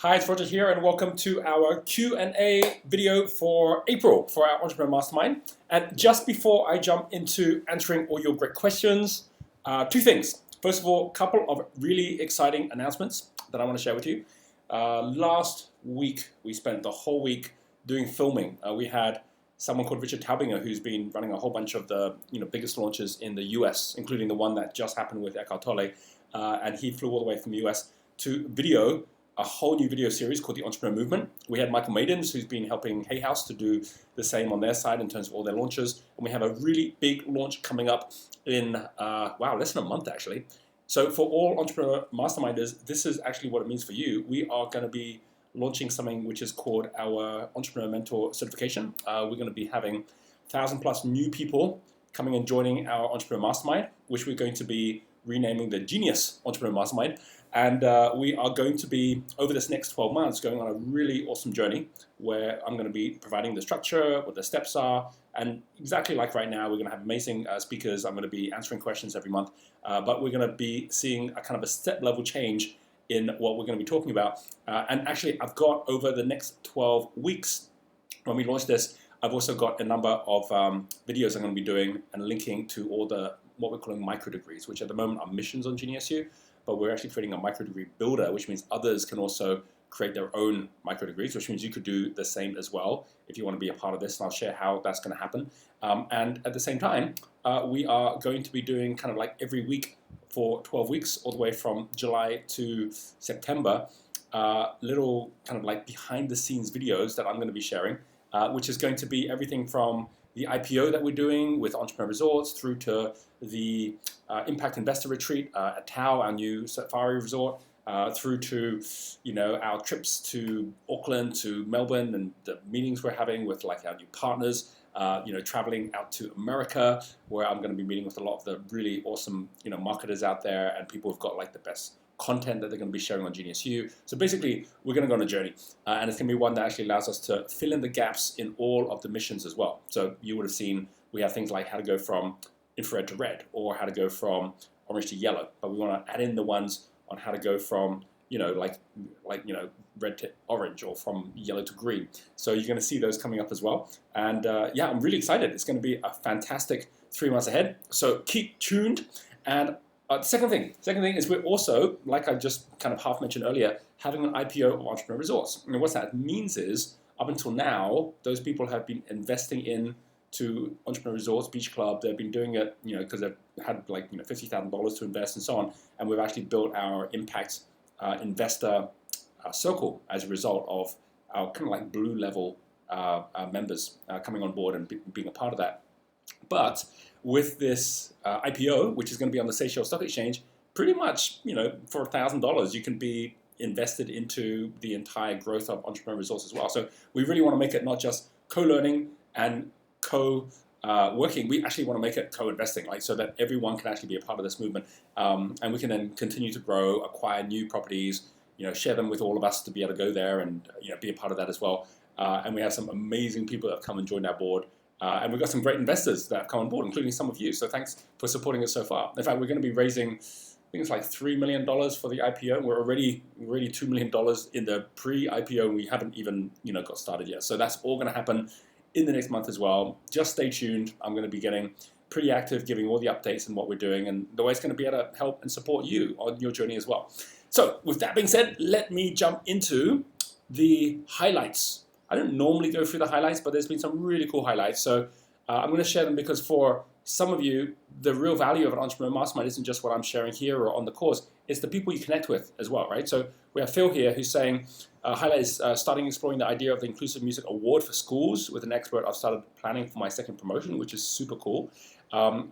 Hi, it's Roger here, and welcome to our Q&A video for April for our Entrepreneur Mastermind. And just before I jump into answering all your great questions, two things. First of all, a couple of really exciting announcements that I want to share with you. Last week, we spent the whole week doing filming. We had someone called Richard Taubinger, who's been running a whole bunch of the biggest launches in the US, including the one that just happened with Eckhart Tolle. And he flew all the way from the US to video a whole new video series called The Entrepreneur Movement. We had Michael Maidens, who's been helping Hay House to do the same on their side in terms of all their launches. And we have a really big launch coming up in, less than a month actually. So for all Entrepreneur Masterminders, this is actually what it means for you. We are going to be launching something which is called our Entrepreneur Mentor Certification. We're going to be having 1,000+ new people coming and joining our Entrepreneur Mastermind, which we're going to be renaming the Genius Entrepreneur Mastermind. And we are going to be, over this next 12 months, going on a really awesome journey where I'm going to be providing the structure, what the steps are, and exactly like right now, we're going to have amazing speakers. I'm going to be answering questions every month, but we're going to be seeing a kind of a step-level change in what we're going to be talking about. And actually, I've got over the next 12 weeks, when we launch this, I've also got a number of videos I'm going to be doing and linking to all the what we're calling micro degrees, which at the moment are missions on GeniusU. But we're actually creating a micro degree builder, which means others can also create their own micro degrees, which means you could do the same as well if you want to be a part of this. And I'll share how that's going to happen. And at the same time, we are going to be doing kind of like every week for 12 weeks, all the way from July to September, little kind of like behind the scenes videos that I'm going to be sharing, which is going to be everything from the IPO that we're doing with Entrepreneur Resorts through to the Impact Investor Retreat at Tau, our new safari resort, through to our trips to Auckland, to Melbourne, and the meetings we're having with like our new partners. Traveling out to America, where I'm going to be meeting with a lot of the really awesome marketers out there and people who've got like the best content that they're going to be sharing on GeniusU. So basically, we're going to go on a journey, and it's going to be one that actually allows us to fill in the gaps in all of the missions as well. So you would have seen we have things like how to go from infrared to red, or how to go from orange to yellow, but we want to add in the ones on how to go from red to orange, or from yellow to green. So you're going to see those coming up as well. And I'm really excited. It's going to be a fantastic 3 months ahead. So keep tuned. And second thing is we're also, like I just kind of half mentioned earlier, having an IPO of Entrepreneur Resorts. And what that means is, up until now, those people have been investing in to Entrepreneur Resorts Beach Club. They've been doing it, because they've had like $50,000 to invest and so on. And we've actually built our impact investor circle as a result of our kind of like blue level members coming on board and being a part of that. But with this IPO, which is going to be on the Seychelles Stock Exchange, pretty much, for $1,000, you can be invested into the entire growth of Entrepreneur Resorts as well. So we really want to make it not just co-learning and co-working. We actually want to make it co-investing, so that everyone can actually be a part of this movement, and we can then continue to grow, acquire new properties, share them with all of us to be able to go there and be a part of that as well. And we have some amazing people that have come and joined our board. And we've got some great investors that have come on board, including some of you. So thanks for supporting us so far. In fact, we're going to be raising, I think it's like $3 million for the IPO. We're already $2 million in the pre-IPO, and we haven't even got started yet. So that's all going to happen in the next month as well. Just stay tuned. I'm going to be getting pretty active, giving all the updates and what we're doing, and the way it's going to be able to help and support you on your journey as well. So with that being said, let me jump into the highlights. I don't normally go through the highlights, but there's been some really cool highlights. So I'm going to share them because for some of you, the real value of an Entrepreneur Mastermind isn't just what I'm sharing here or on the course. It's the people you connect with as well, right? So we have Phil here who's saying, highlight is starting exploring the idea of the Inclusive Music Award for schools with an expert. I've started planning for my second promotion, which is super cool.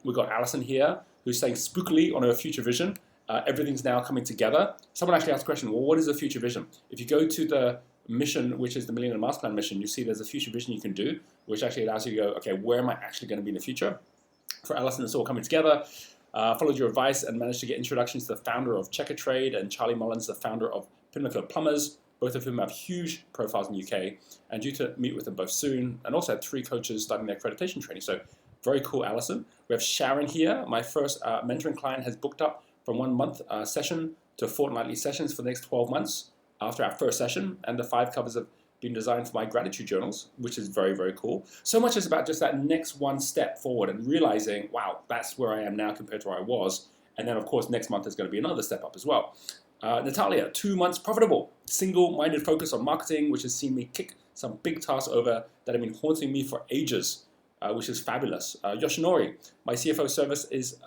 We've got Alison here who's saying spookily on her future vision, everything's now coming together. Someone actually asked the question, well, what is a future vision? If you go to the mission, which is the Millionaire Master Plan mission, you see there's a future vision you can do, which actually allows you to go, okay, where am I actually going to be in the future? For Alison, it's all coming together. Followed your advice and managed to get introductions to the founder of Checker Trade and Charlie Mullins, the founder of Pinnacle Plumbers, both of whom have huge profiles in the UK, and due to meet with them both soon, and also had 3 coaches starting their accreditation training. So very cool, Alison. We have Sharon here. My first mentoring client has booked up from 1 month session to fortnightly sessions for the next 12 months. after our first session, and the 5 covers have been designed for my gratitude journals, which is very, very cool. So much is about just that next one step forward and realizing, wow, that's where I am now compared to where I was. And then, of course, next month is going to be another step up as well. Natalia, 2 months profitable, single-minded focus on marketing, which has seen me kick some big tasks over that have been haunting me for ages, which is fabulous. Yoshinori, my CFO service is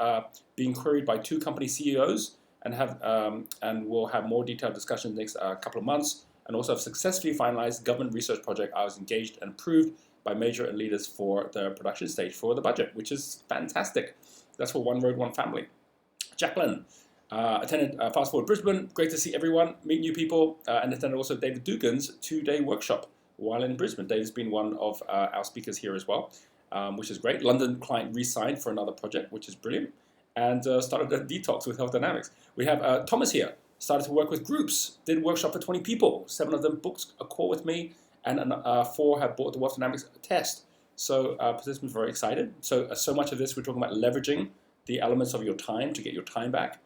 being queried by 2 company CEOs and we'll have more detailed discussions next couple of months, and also have successfully finalized government research project. I was engaged and approved by major and leaders for the production stage for the budget, which is fantastic. That's for One Road, One Family. Jacqueline, attended Fast Forward Brisbane. Great to see everyone, meet new people, and attended also David Dugan's 2-day workshop while in Brisbane. David's been one of our speakers here as well, which is great. London client re-signed for another project, which is brilliant, and started a detox with Health Dynamics. We have Thomas here, started to work with groups, did a workshop for 20 people. 7 of them booked a call with me, and 4 have bought the Wealth Dynamics test. So participants are very excited. So much of this, we're talking about leveraging the elements of your time to get your time back.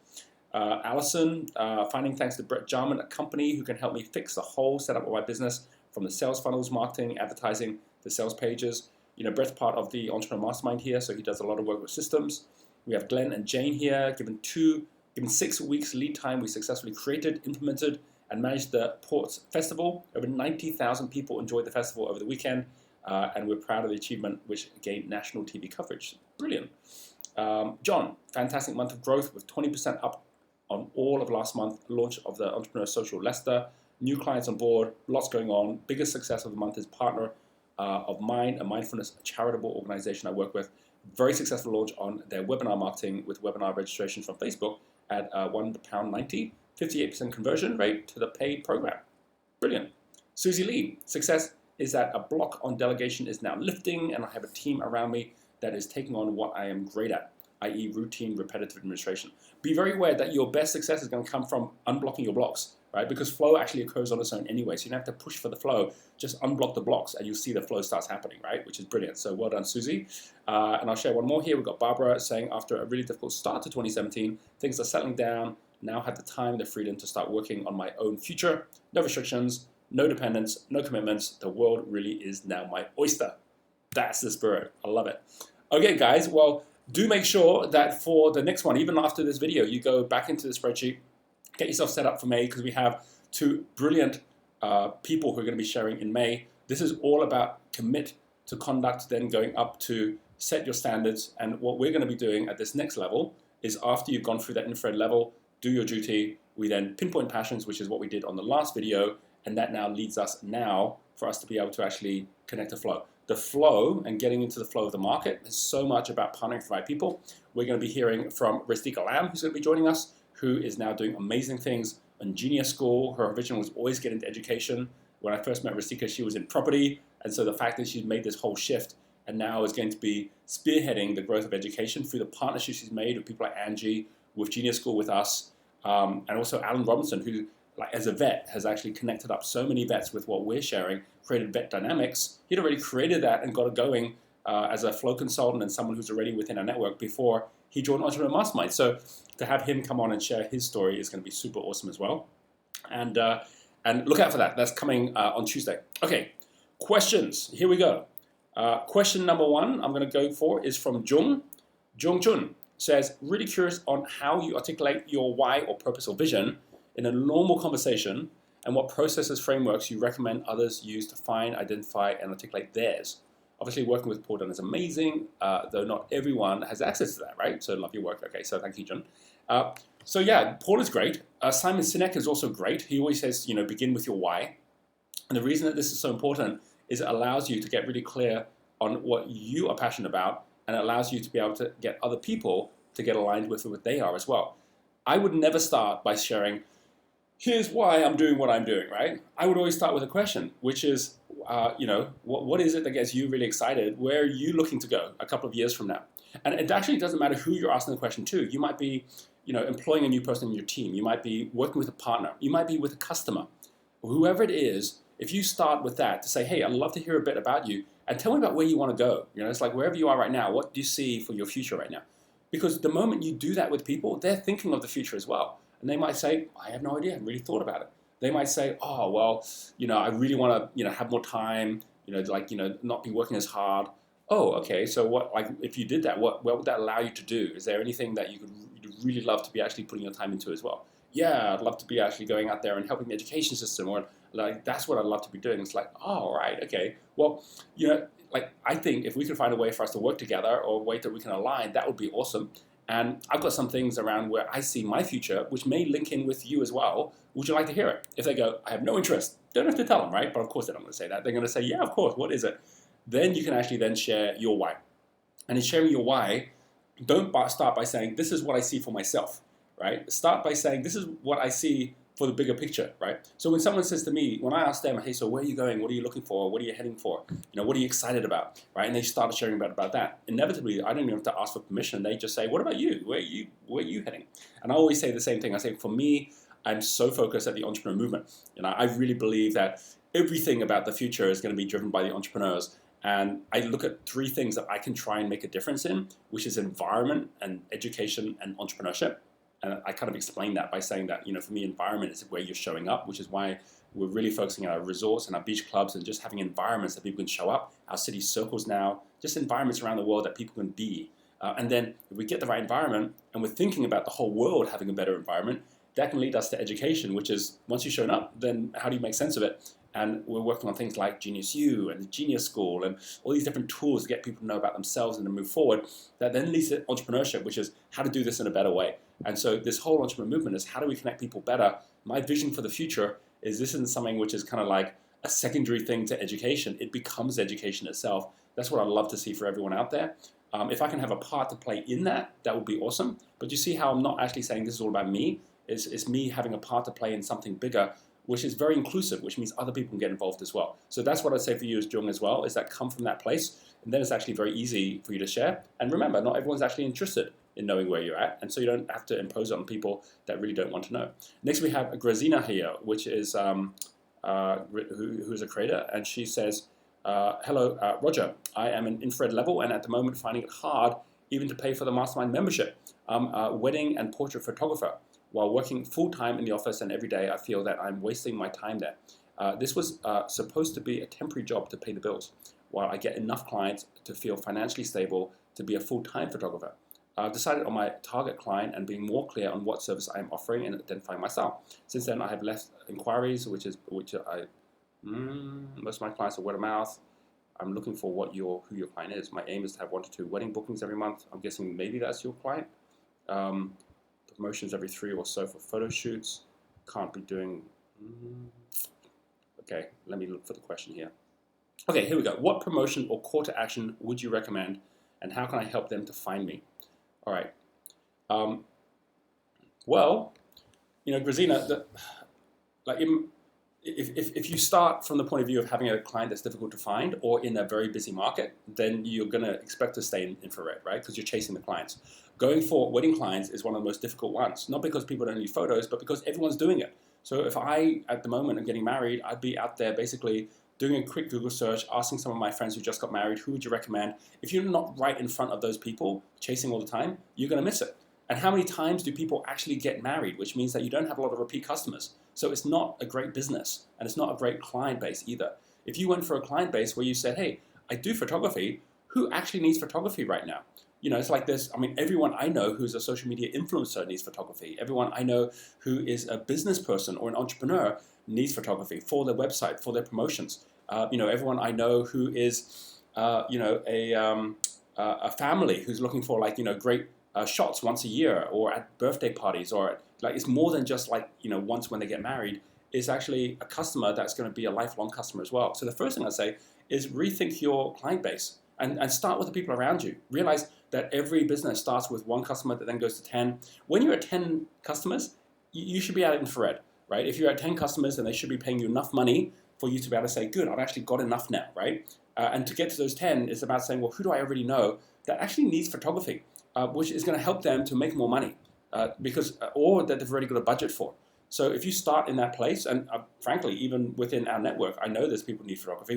Allison, finding thanks to Brett Jarman, a company who can help me fix the whole setup of my business, from the sales funnels, marketing, advertising, the sales pages. You know, Brett's part of the Entrepreneur Mastermind here, so he does a lot of work with systems. We have Glenn and Jane here. Given 6 weeks lead time, we successfully created, implemented, and managed the Ports Festival. Over 90,000 people enjoyed the festival over the weekend, and we're proud of the achievement, which gained national TV coverage. Brilliant. John, fantastic month of growth with 20% up on all of last month. Launch of the Entrepreneur Social Leicester. New clients on board, lots going on. Biggest success of the month is partner of mine, a mindfulness charitable organization I work with. Very successful launch on their webinar marketing with webinar registration from Facebook at £1.90, 58% conversion rate to the paid program. Brilliant. Susie Lee, success is that a block on delegation is now lifting, and I have a team around me that is taking on what I am great at, i.e. routine, repetitive administration. Be very aware that your best success is going to come from unblocking your blocks, right? Because flow actually occurs on its own anyway, so you don't have to push for the flow. Just unblock the blocks and you'll see the flow starts happening, right? Which is brilliant. So well done, Susie. And I'll share one more here. We've got Barbara saying, after a really difficult start to 2017, things are settling down. Now have the time, the freedom to start working on my own future. No restrictions, no dependence, no commitments. The world really is now my oyster. That's the spirit. I love it. Okay, guys, well, do make sure that for the next one, even after this video, you go back into the spreadsheet, get yourself set up for May, because we have 2 brilliant people who are going to be sharing in May. This is all about commit to conduct, then going up to set your standards. And what we're going to be doing at this next level is, after you've gone through that infrared level, do your duty, we then pinpoint passions, which is what we did on the last video. And that now leads us for us to be able to actually connect the flow. The flow and getting into the flow of the market is so much about partnering for the right people. We're going to be hearing from Ristika Lam, who's going to be joining us, who is now doing amazing things in Genius School. Her vision was always get into education. When I first met Ristika, she was in property. And so the fact that she's made this whole shift and now is going to be spearheading the growth of education through the partnerships she's made with people like Angie, with Genius School, with us, and also Alan Robinson, who, like, as a vet, has actually connected up so many vets with what we're sharing, created Vet Dynamics. He'd already created that and got it going as a flow consultant and someone who's already within our network before he joined Entrepreneur Mastermind. So to have him come on and share his story is going to be super awesome as well. And look out for that. That's coming on Tuesday. Okay, questions. Here we go. Question number 1 I'm going to go for is from Jung. Jung Chun says, really curious on how you articulate your why or purpose or vision in a normal conversation, and what processes, frameworks you recommend others use to find, identify, and articulate theirs. Obviously, working with Paul Dunn is amazing, though not everyone has access to that, right? So love your work. Okay, so thank you, John. So yeah, Paul is great. Simon Sinek is also great. He always says, begin with your why. And the reason that this is so important is it allows you to get really clear on what you are passionate about, and it allows you to be able to get other people to get aligned with what they are as well. I would never start by sharing, here's why I'm doing what I'm doing, right? I would always start with a question, which is, what is it that gets you really excited? Where are you looking to go a couple of years from now? And it actually doesn't matter who you're asking the question to. You might be, employing a new person in your team. You might be working with a partner. You might be with a customer. Whoever it is, if you start with that to say, hey, I'd love to hear a bit about you and tell me about where you want to go. It's like wherever you are right now, what do you see for your future right now? Because the moment you do that with people, they're thinking of the future as well. And they might say, I have no idea, I haven't really thought about it. They might say, oh, well, I really want to, have more time, not be working as hard. Oh, okay. So what, like, if you did that, what would that allow you to do? Is there anything that you'd really love to be actually putting your time into as well? Yeah, I'd love to be actually going out there and helping the education system, or like, that's what I'd love to be doing. It's like, oh, all right, okay. Well, like, I think if we could find a way for us to work together, or a way that we can align, that would be awesome. And I've got some things around where I see my future, which may link in with you as well. Would you like to hear it? If they go, I have no interest, don't have to tell them, right? But of course they're not going to say that. They're going to say, yeah, of course, what is it? Then you can actually then share your why. And in sharing your why, don't start by saying, this is what I see for myself, right? Start by saying, this is what I see for the bigger picture, right? So when someone says to me, when I ask them, hey, so where are you going? What are you looking for? What are you heading for? What are you excited about, right? And they start sharing about that. Inevitably, I don't even have to ask for permission. They just say, what about you? Where are you heading? And I always say the same thing. I say, for me, I'm so focused at the entrepreneur movement. I really believe that everything about the future is going to be driven by the entrepreneurs. And I look at 3 things that I can try and make a difference in, which is environment and education and entrepreneurship. And I kind of explain that by saying that, for me, environment is where you're showing up, which is why we're really focusing on our resorts and our beach clubs and just having environments that people can show up, our city circles now, just environments around the world that people can be. And then if we get the right environment and we're thinking about the whole world having a better environment, that can lead us to education, which is once you've shown up, then how do you make sense of it? And we're working on things like Genius U and the Genius School and all these different tools to get people to know about themselves and to move forward. That then leads to entrepreneurship, which is how to do this in a better way. And so this whole entrepreneur movement is how do we connect people better? My vision for the future is this isn't something which is kind of like a secondary thing to education. It becomes education itself. That's what I'd love to see for everyone out there. If I can have a part to play in that, that would be awesome. But you see how I'm not actually saying this is all about me. It's me having a part to play in something bigger, which is very inclusive, which means other people can get involved as well. So that's what I'd say for you as Jung as well, is that come from that place, and then it's actually very easy for you to share. And remember, not everyone's actually interested in knowing where you're at, and so you don't have to impose it on people that really don't want to know. Next we have Grazina here, which is who is a creator, and she says, hello, Roger, I am an infrared level and at the moment finding it hard even to pay for the mastermind membership. I'm a wedding and portrait photographer. While working full-time in the office and every day, I feel that I'm wasting my time there. This was supposed to be a temporary job to pay the bills, while I get enough clients to feel financially stable to be a full-time photographer. I've decided on my target client and being more clear on what service I'm offering and identifying my style. Since then, I have less inquiries, most of my clients are word of mouth. I'm looking for who your client is. My aim is to have 1 to 2 wedding bookings every month. I'm guessing maybe that's your client. Promotions every 3 or so for photo shoots. Can't be doing. Okay, let me look for the question here. Okay, here we go. What promotion or call to action would you recommend, and how can I help them to find me? All right. Well, Grazina, if you start from the point of view of having a client that's difficult to find or in a very busy market, then you're going to expect to stay in infrared, right? Because you're chasing the clients. Going for wedding clients is one of the most difficult ones, not because people don't need photos, but because everyone's doing it. So if I, at the moment, am getting married, I'd be out there basically doing a quick Google search, asking some of my friends who just got married, who would you recommend? If you're not right in front of those people, chasing all the time, you're going to miss it. And how many times do people actually get married, which means that you don't have a lot of repeat customers. So it's not a great business, and it's not a great client base either. If you went for a client base where you said, hey, I do photography, who actually needs photography right now? It's like this, everyone I know who's a social media influencer needs photography. Everyone I know who is a business person or an entrepreneur needs photography for their website, for their promotions. Everyone I know who is, a family who's looking for great shots once a year or at birthday parties, or it's more than just once when they get married. Is actually a customer that's going to be a lifelong customer as well. So the first thing I say is rethink your client base and start with the people around you. Realize that every business starts with 1 customer that then goes to 10. When you're at 10 customers, you should be at infrared, right? If you're at 10 customers, then they should be paying you enough money for you to be able to say, good, I've actually got enough now, right? And to get to those 10, it's about saying, well, who do I already know that actually needs photography, which is going to help them to make more money or that they've already got a budget for. So if you start in that place, and frankly, even within our network, I know there's people who need photography.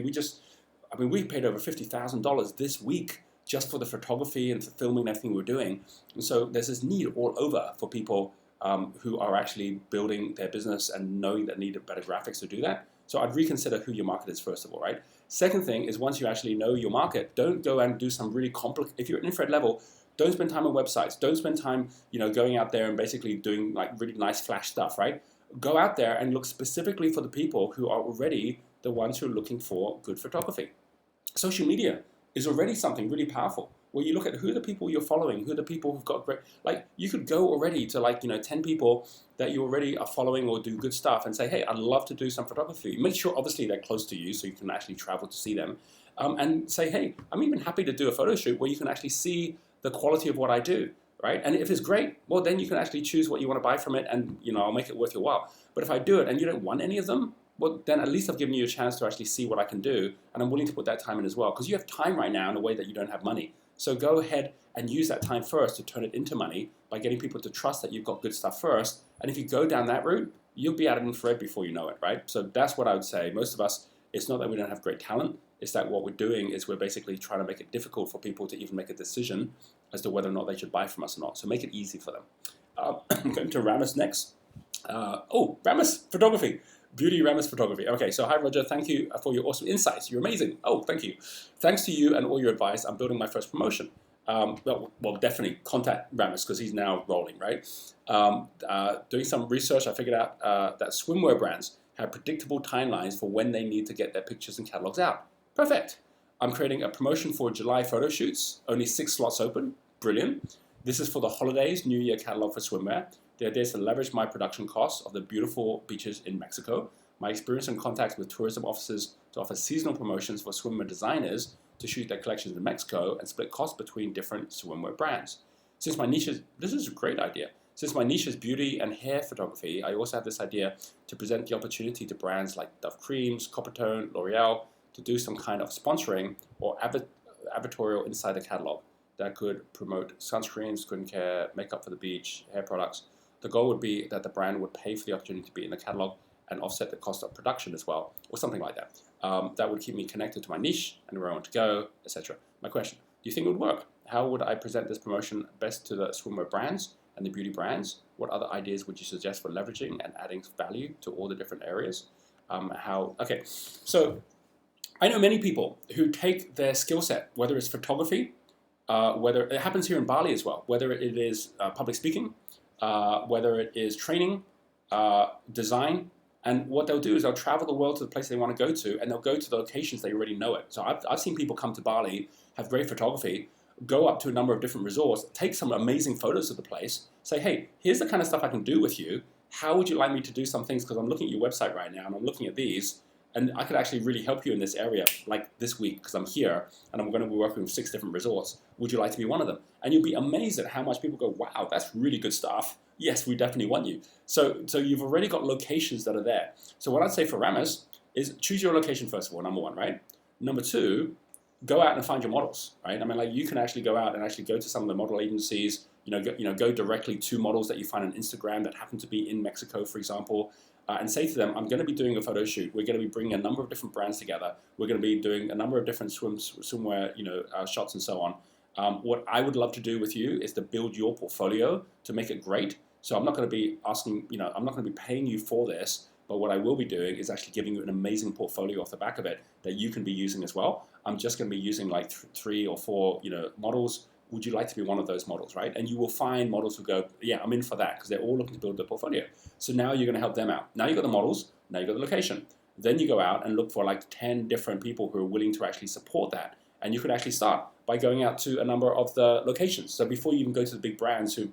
We paid over $50,000 this week just for the photography and for filming and everything we're doing. And so there's this need all over for people who are actually building their business and knowing that need better graphics to do that. So I'd reconsider who your market is first of all, right? Second thing is once you actually know your market, don't go and do some really complicated, if you're at infrared level, don't spend time on websites. Don't spend time, going out there and basically doing like really nice flash stuff, right? Go out there and look specifically for the people who are already the ones who are looking for good photography. Social media is already something really powerful where you look at who are the people you're following, who are the people who've got great, like you could go already to 10 people that you already are following or do good stuff and say, hey, I'd love to do some photography. Make sure obviously they're close to you so you can actually travel to see them, and say, hey, I'm even happy to do a photo shoot where you can actually see the quality of what I do, right? And if it's great, well, then you can actually choose what you want to buy from it and, I'll make it worth your while. But if I do it and you don't want any of them, well, then at least I've given you a chance to actually see what I can do, and I'm willing to put that time in as well, because you have time right now in a way that you don't have money. So go ahead and use that time first to turn it into money by getting people to trust that you've got good stuff first. And if you go down that route, you'll be out of infrared before you know it, right? So that's what I would say. Most of us, it's not that we don't have great talent, it's that what we're doing is we're basically trying to make it difficult for people to even make a decision as to whether or not they should buy from us or not. So make it easy for them. I'm going to Ramis next. Ramis Photography. Beauty Ramis Photography. Okay, so hi Roger, thank you for your awesome insights. You're amazing. Oh, thank you. Thanks to you and all your advice, I'm building my first promotion. Well, definitely contact Ramis because he's now rolling, right? Doing some research, I figured out that swimwear brands have predictable timelines for when they need to get their pictures and catalogs out. Perfect. I'm creating a promotion for July photo shoots. Only 6 slots open. Brilliant. This is for the holidays, New Year catalog for swimwear. The idea is to leverage my production costs of the beautiful beaches in Mexico, my experience and contacts with tourism offices to offer seasonal promotions for swimwear designers to shoot their collections in Mexico and split costs between different swimwear brands. Since my niche is, this is a great idea. Since my niche is beauty and hair photography, I also have this idea to present the opportunity to brands like Dove Creams, Coppertone, L'Oreal to do some kind of sponsoring or advertorial inside the catalog that could promote sunscreen, skincare, makeup for the beach, hair products. The goal would be that the brand would pay for the opportunity to be in the catalog and offset the cost of production as well, or something like that. That would keep me connected to my niche and where I want to go, etc. My question, do you think it would work? How would I present this promotion best to the swimwear brands and the beauty brands? What other ideas would you suggest for leveraging and adding value to all the different areas? Okay, so I know many people who take their skill set, whether it's photography, whether it happens here in Bali as well, whether it is public speaking, whether it is training, design, and what they'll do is they'll travel the world to the place they want to go to, and they'll go to the locations they already know it. So I've seen people come to Bali, have great photography, go up to a number of different resorts, take some amazing photos of the place, say, hey, here's the kind of stuff I can do with you. How would you like me to do some things? Because I'm looking at your website right now, and I'm looking at these, and I could actually really help you in this area, like this week, because I'm here, and I'm going to be working with 6 different resorts. Would you like to be one of them? And you'll be amazed at how much people go, wow, that's really good stuff. Yes, we definitely want you. So you've already got locations that are there. So what I'd say for Ramis is choose your location first of all, number 1, right? Number 2, go out and find your models, right? I mean, like you can actually go out and actually go to some of the model agencies, go directly to models that you find on Instagram that happen to be in Mexico, for example, and say to them, I'm going to be doing a photo shoot. We're going to be bringing a number of different brands together. We're going to be doing a number of different swimwear, shots and so on. What I would love to do with you is to build your portfolio to make it great. So I'm not going to be asking, I'm not going to be paying you for this, but what I will be doing is actually giving you an amazing portfolio off the back of it that you can be using as well. I'm just going to be using like 3 or 4, models. Would you like to be one of those models, right? And you will find models who go, yeah, I'm in for that, because they're all looking to build their portfolio. So now you're going to help them out. Now you've got the models, now you've got the location. Then you go out and look for like 10 different people who are willing to actually support that. And you could actually start by going out to a number of the locations. So before you even go to the big brands who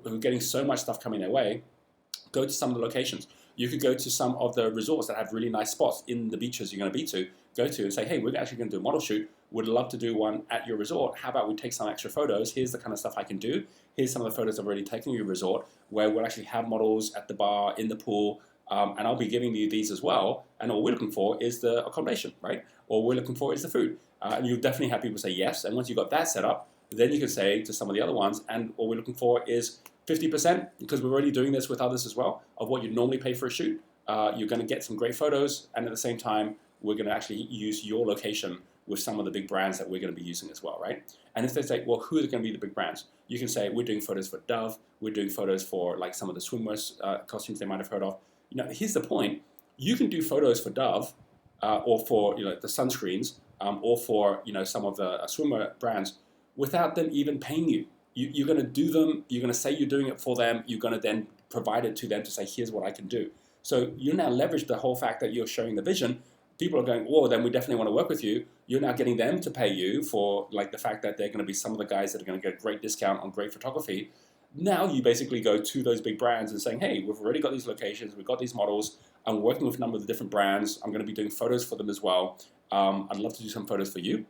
are getting so much stuff coming their way, go to some of the locations. You could go to some of the resorts that have really nice spots in the beaches you're going to be to, go to and say, hey, we're actually going to do a model shoot. Would love to do one at your resort. How about we take some extra photos? Here's the kind of stuff I can do. Here's some of the photos I've already taken at your resort, where we'll actually have models at the bar, in the pool, and I'll be giving you these as well. And all we're looking for is the accommodation, right? All we're looking for is the food. And you'll definitely have people say yes. And once you've got that set up, then you can say to some of the other ones, and all we're looking for is 50%, because we're already doing this with others as well, of what you'd normally pay for a shoot. You're going to get some great photos, and at the same time, we're going to actually use your location with some of the big brands that we're going to be using as well, right? And if they say, well, who are going to be the big brands? You can say, we're doing photos for Dove, we're doing photos for like some of the swimwear costumes they might have heard of. Here's the point. You can do photos for Dove or for the sunscreens or for some of the swimwear brands without them even paying you. You're going to do them, you're going to say you're doing it for them, you're going to then provide it to them to say, here's what I can do. So you now leverage the whole fact that you're showing the vision. People are going, whoa, then we definitely want to work with you. You're now getting them to pay you for like the fact that they're going to be some of the guys that are going to get a great discount on great photography. Now you basically go to those big brands and saying, hey, we've already got these locations, we've got these models, I'm working with a number of the different brands, I'm going to be doing photos for them as well. I'd love to do some photos for you.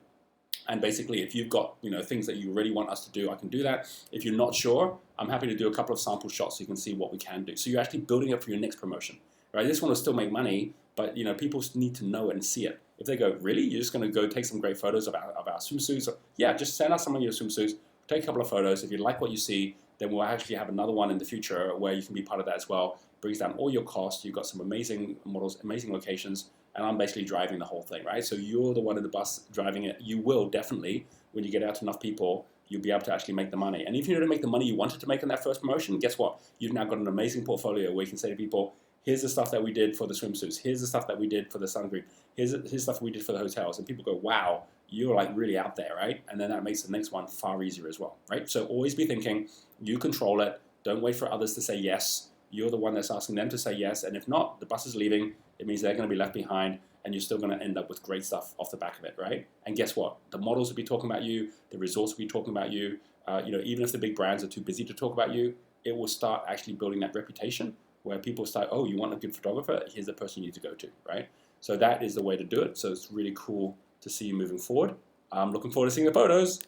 And basically, if you've got things that you really want us to do, I can do that. If you're not sure, I'm happy to do a couple of sample shots so you can see what we can do. So you're actually building up for your next promotion, right? This one will still make money, but people need to know it and see it. If they go, really? You're just going to go take some great photos of our swimsuits? Yeah, just send us some of your swimsuits, take a couple of photos. If you like what you see, then we'll actually have another one in the future where you can be part of that as well. Brings down all your costs. You've got some amazing models, amazing locations, and I'm basically driving the whole thing, right? So you're the one in the bus driving it. You will definitely, when you get out to enough people, you'll be able to actually make the money. And if you don't make the money you wanted to make in that first promotion, guess what? You've now got an amazing portfolio where you can say to people, here's the stuff that we did for the swimsuits. Here's the stuff that we did for the sun cream. Here's the stuff we did for the hotels. And people go, wow, you're like really out there, right? And then that makes the next one far easier as well, right? So always be thinking, you control it. Don't wait for others to say yes. You're the one that's asking them to say yes. And if not, the bus is leaving. It means they're going to be left behind. And you're still going to end up with great stuff off the back of it, right? And guess what? The models will be talking about you. The resorts will be talking about you. Even if the big brands are too busy to talk about you, it will start actually building that reputation where people start, oh, you want a good photographer? Here's the person you need to go to, right? So that is the way to do it. So it's really cool to see you moving forward. I'm looking forward to seeing the photos.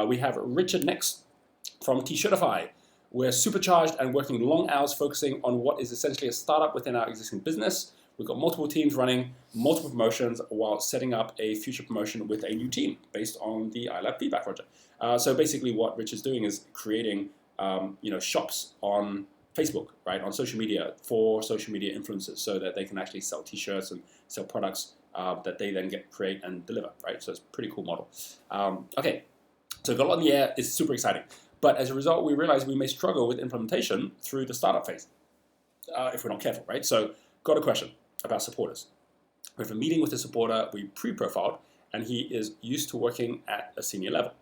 We have Richard next from T-Shirtify. We're supercharged and working long hours focusing on what is essentially a startup within our existing business. We've got multiple teams running multiple promotions while setting up a future promotion with a new team based on the iLab feedback project. So basically what Rich is doing is creating shops on Facebook, right, on social media for social media influencers so that they can actually sell t-shirts and sell products that they then create and deliver, right? So it's a pretty cool model. Okay, so got a lot in the air. It's super exciting. But as a result, we realized we may struggle with implementation through the startup phase if we're not careful, right? So got a question about supporters. We have a meeting with a supporter we pre-profiled, and he is used to working at a senior level.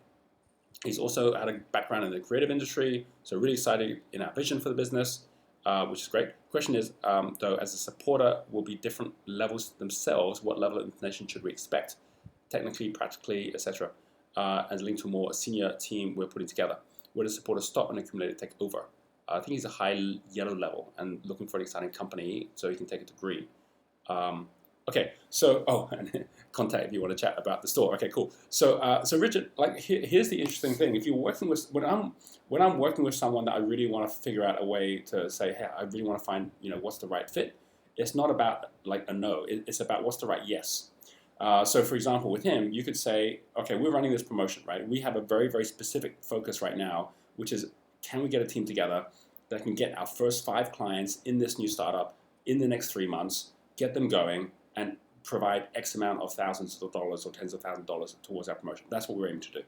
He's also had a background in the creative industry, so really excited in our vision for the business, which is great. Question is, though, as a supporter will be different levels themselves, what level of information should we expect, technically, practically, etc., as linked to a more senior team we're putting together? Where does supporter stop and accumulator take over? I think he's a high yellow level and looking for an exciting company so he can take it to green. Okay, so, and contact if you want to chat about the store. Okay, cool. So Richard, like here's the interesting thing. If you're working with, when I'm working with someone that I really want to figure out a way to say, hey, I really want to find, what's the right fit. It's not about like a no. It's about what's the right yes. So for example, with him, you could say, okay, we're running this promotion, right? We have a very, very specific focus right now, which is, can we get a team together that can get our first 5 clients in this new startup in the next 3 months, get them going, and provide X amount of thousands of dollars or tens of thousands of dollars towards our promotion. That's what we're aiming to do.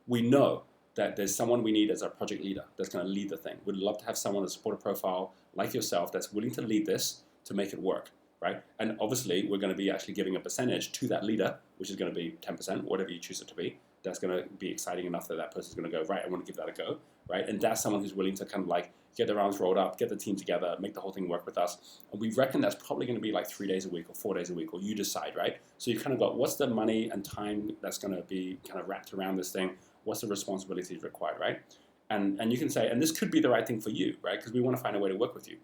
We know that there's someone we need as our project leader that's going to lead the thing. We'd love to have someone, a supporter profile like yourself, that's willing to lead this to make it work, right? And obviously, we're going to be actually giving a percentage to that leader, which is going to be 10%, whatever you choose it to be. That's going to be exciting enough that that person's going to go, right, I want to give that a go, right? And that's someone who's willing to kind of like get their arms rolled up, get the team together, make the whole thing work with us. And we reckon that's probably going to be like 3 days a week or 4 days a week, or you decide, right? So you kind of got what's the money and time that's going to be kind of wrapped around this thing? What's the responsibilities required, right? And you can say, and this could be the right thing for you, right? Because we want to find a way to work with you.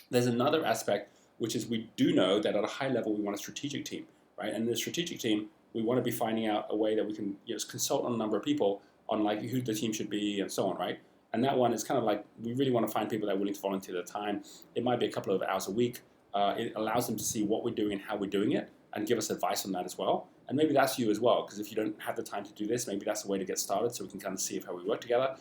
There's another aspect, which is we do know that at a high level, we want a strategic team, right? And the strategic team, we want to be finding out a way that we can consult on a number of people on like who the team should be and so on, right? And that one is kind of like, we really want to find people that are willing to volunteer their time. It might be a couple of hours a week. It allows them to see what we're doing and how we're doing it and give us advice on that as well. And maybe that's you as well, because if you don't have the time to do this, maybe that's a way to get started so we can kind of see how we work together.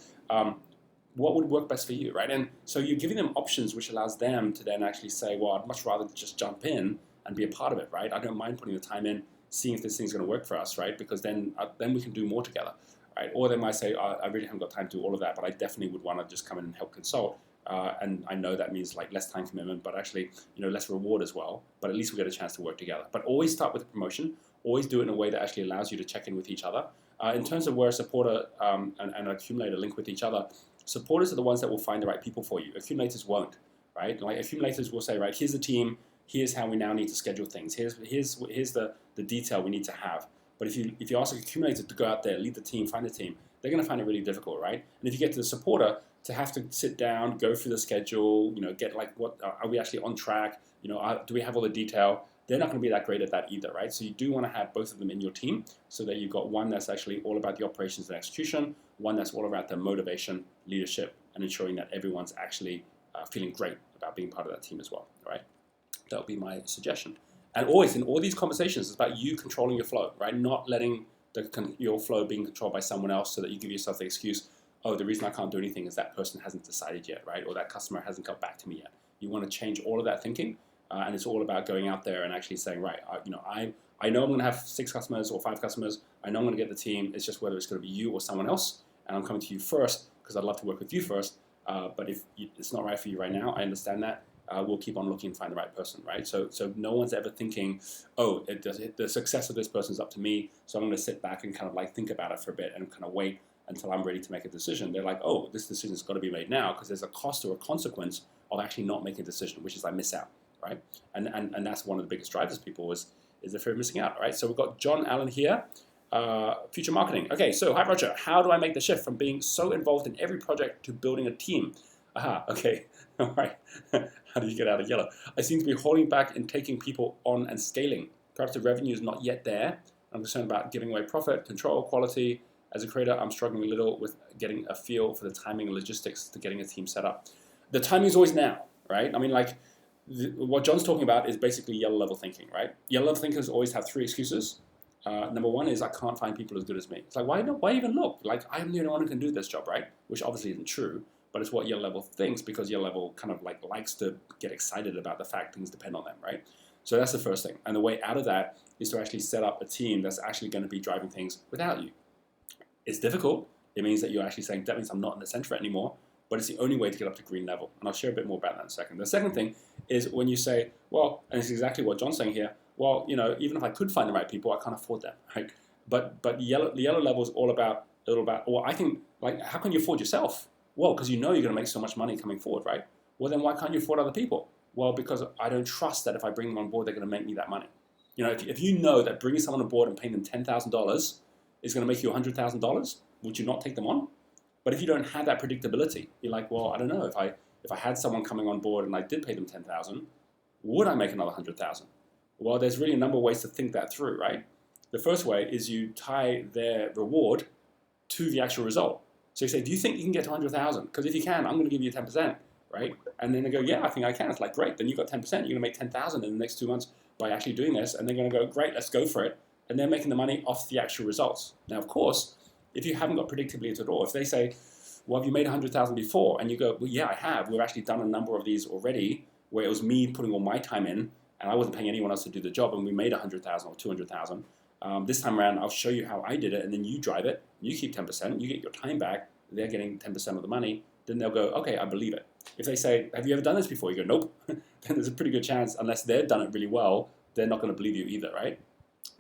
What would work best for you, right? And so you're giving them options which allows them to then actually say, well, I'd much rather just jump in and be a part of it, right? I don't mind putting the time in, seeing if this thing's going to work for us, right? Because then we can do more together, right? Or they might say, I really haven't got time to do all of that, but I definitely would want to just come in and help consult. And I know that means like less time commitment, but actually, less reward as well. But at least we get a chance to work together. But always start with a promotion. Always do it in a way that actually allows you to check in with each other. In terms of where a supporter and an accumulator link with each other, supporters are the ones that will find the right people for you. Accumulators won't, right? Like accumulators will say, right, here's the team. Here's how we now need to schedule things. Here's the detail we need to have. But if you ask an accumulator to go out there, lead the team, find the team, they're going to find it really difficult, right? And if you get to the supporter, to have to sit down, go through the schedule, get like, what are we actually on track? Do we have all the detail? They're not going to be that great at that either, right? So you do want to have both of them in your team so that you've got one that's actually all about the operations and execution, one that's all about the motivation, leadership, and ensuring that everyone's actually feeling great about being part of that team as well, right? That would be my suggestion. And always in all these conversations, it's about you controlling your flow, right? Not letting your flow being controlled by someone else so that you give yourself the excuse, oh, the reason I can't do anything is that person hasn't decided yet, right? Or that customer hasn't got back to me yet. You want to change all of that thinking, and it's all about going out there and actually saying, right, I know I'm going to have 6 customers or 5 customers. I know I'm going to get the team. It's just whether it's going to be you or someone else, and I'm coming to you first because I'd love to work with you first. But if it's not right for you right now, I understand that. We'll keep on looking and find the right person, right? So no one's ever thinking, oh, the success of this person is up to me, so I'm going to sit back and kind of like think about it for a bit and kind of wait until I'm ready to make a decision. They're like, oh, this decision's got to be made now because there's a cost or a consequence of actually not making a decision, which is I miss out, right? And that's one of the biggest drivers of people is the fear of missing out, right? So we've got John Allen here, future marketing. Okay, so hi Roger, how do I make the shift from being so involved in every project to building a team? Aha, okay, all right. How do you get out of yellow? I seem to be holding back in taking people on and scaling. Perhaps the revenue is not yet there. I'm concerned about giving away profit, control, quality. As a creator, I'm struggling a little with getting a feel for the timing and logistics to getting a team set up. The timing is always now, right? I mean, like, what John's talking about is basically yellow level thinking, right? Yellow level thinkers always have 3 excuses. Number 1 is I can't find people as good as me. It's like, why even look? Like, I'm the only one who can do this job, right? Which obviously isn't true. But it's what yellow level thinks because yellow level kind of like likes to get excited about the fact things depend on them, right? So that's the first thing. And the way out of that is to actually set up a team that's actually going to be driving things without you. It's difficult. It means that you're actually saying, that means I'm not in the center anymore, but it's the only way to get up to green level. And I'll share a bit more about that in a second. The second thing is when you say, well, and it's exactly what John's saying here, well, even if I could find the right people, I can't afford them, right? But the yellow level is all about, well, I can, like, how can you afford yourself? Well, because you're going to make so much money coming forward, right? Well, then why can't you afford other people? Well, because I don't trust that if I bring them on board, they're going to make me that money. If you know that bringing someone on board and paying them $10,000 is going to make you $100,000, would you not take them on? But if you don't have that predictability, you're like, well, I don't know. If I had someone coming on board and I did pay them $10,000, would I make another $100,000? Well, there's really a number of ways to think that through, right? The first way is you tie their reward to the actual result. So you say, do you think you can get to 100,000? Because if you can, I'm going to give you 10%, right? And then they go, yeah, I think I can. It's like, great. Then you've got 10%. You're going to make 10,000 in the next 2 months by actually doing this. And they're going to go, great, let's go for it. And they're making the money off the actual results. Now, of course, if you haven't got predictability at all, if they say, well, have you made 100,000 before? And you go, well, yeah, I have. We've actually done a number of these already where it was me putting all my time in and I wasn't paying anyone else to do the job and we made 100,000 or 200,000. This time around, I'll show you how I did it and then you drive it. You keep 10%. You get your time back. They're getting 10% of the money, then they'll go, okay, I believe it. If they say, have you ever done this before? You go, nope. Then there's a pretty good chance, unless they've done it really well, they're not going to believe you either, right?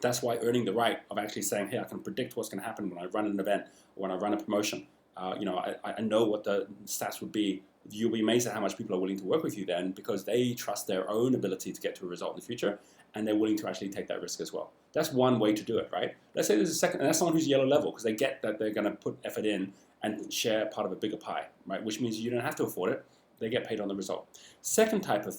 That's why earning the right of actually saying, hey, I can predict what's going to happen when I run an event or when I run a promotion. I know what the stats would be. You'll be amazed at how much people are willing to work with you then because they trust their own ability to get to a result in the future and they're willing to actually take that risk as well. That's one way to do it, right? Let's say there's a second, and that's someone who's yellow level because they get that they're going to put effort in and share part of a bigger pie, right? Which means you don't have to afford it. They get paid on the result. Second type of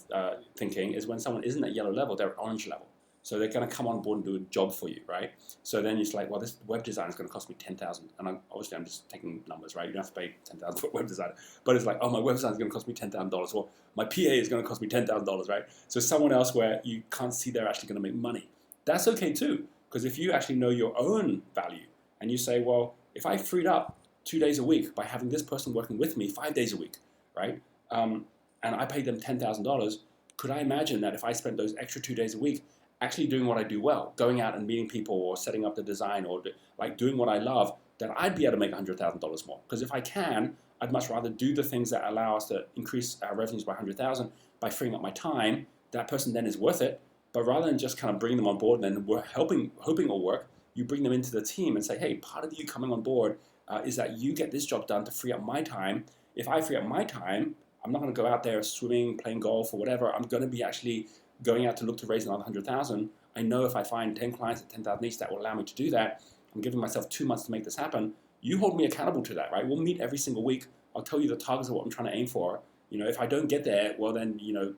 thinking is when someone isn't at yellow level, they're at orange level. So they're going to come on board and do a job for you, right? So then it's like, well, this web design is going to cost me 10,000. And obviously I'm just taking numbers, right? You don't have to pay 10,000 for a web designer. But it's like, oh, my web design is going to cost me $10,000. Or my PA is going to cost me $10,000, right? So someone else where you can't see they're actually going to make money. That's okay too. Because if you actually know your own value and you say, well, if I freed up 2 days a week by having this person working with me 5 days a week, right? And I paid them $10,000, could I imagine that if I spent those extra 2 days a week actually doing what I do well, going out and meeting people or setting up the design or like doing what I love, that I'd be able to make $100,000 more? Because if I can, I'd much rather do the things that allow us to increase our revenues by 100,000 by freeing up my time. That person then is worth it. But rather than just kind of bring them on board and then we're hoping it'll work, you bring them into the team and say, hey, part of you coming on board is that you get this job done to free up my time. If I free up my time, I'm not going to go out there swimming, playing golf or whatever. I'm going to be actually going out to look to raise another 100,000. I know if I find 10 clients at 10,000 each, that will allow me to do that. I'm giving myself 2 months to make this happen. You hold me accountable to that, right? We'll meet every single week. I'll tell you the targets of what I'm trying to aim for. If I don't get there, well then, you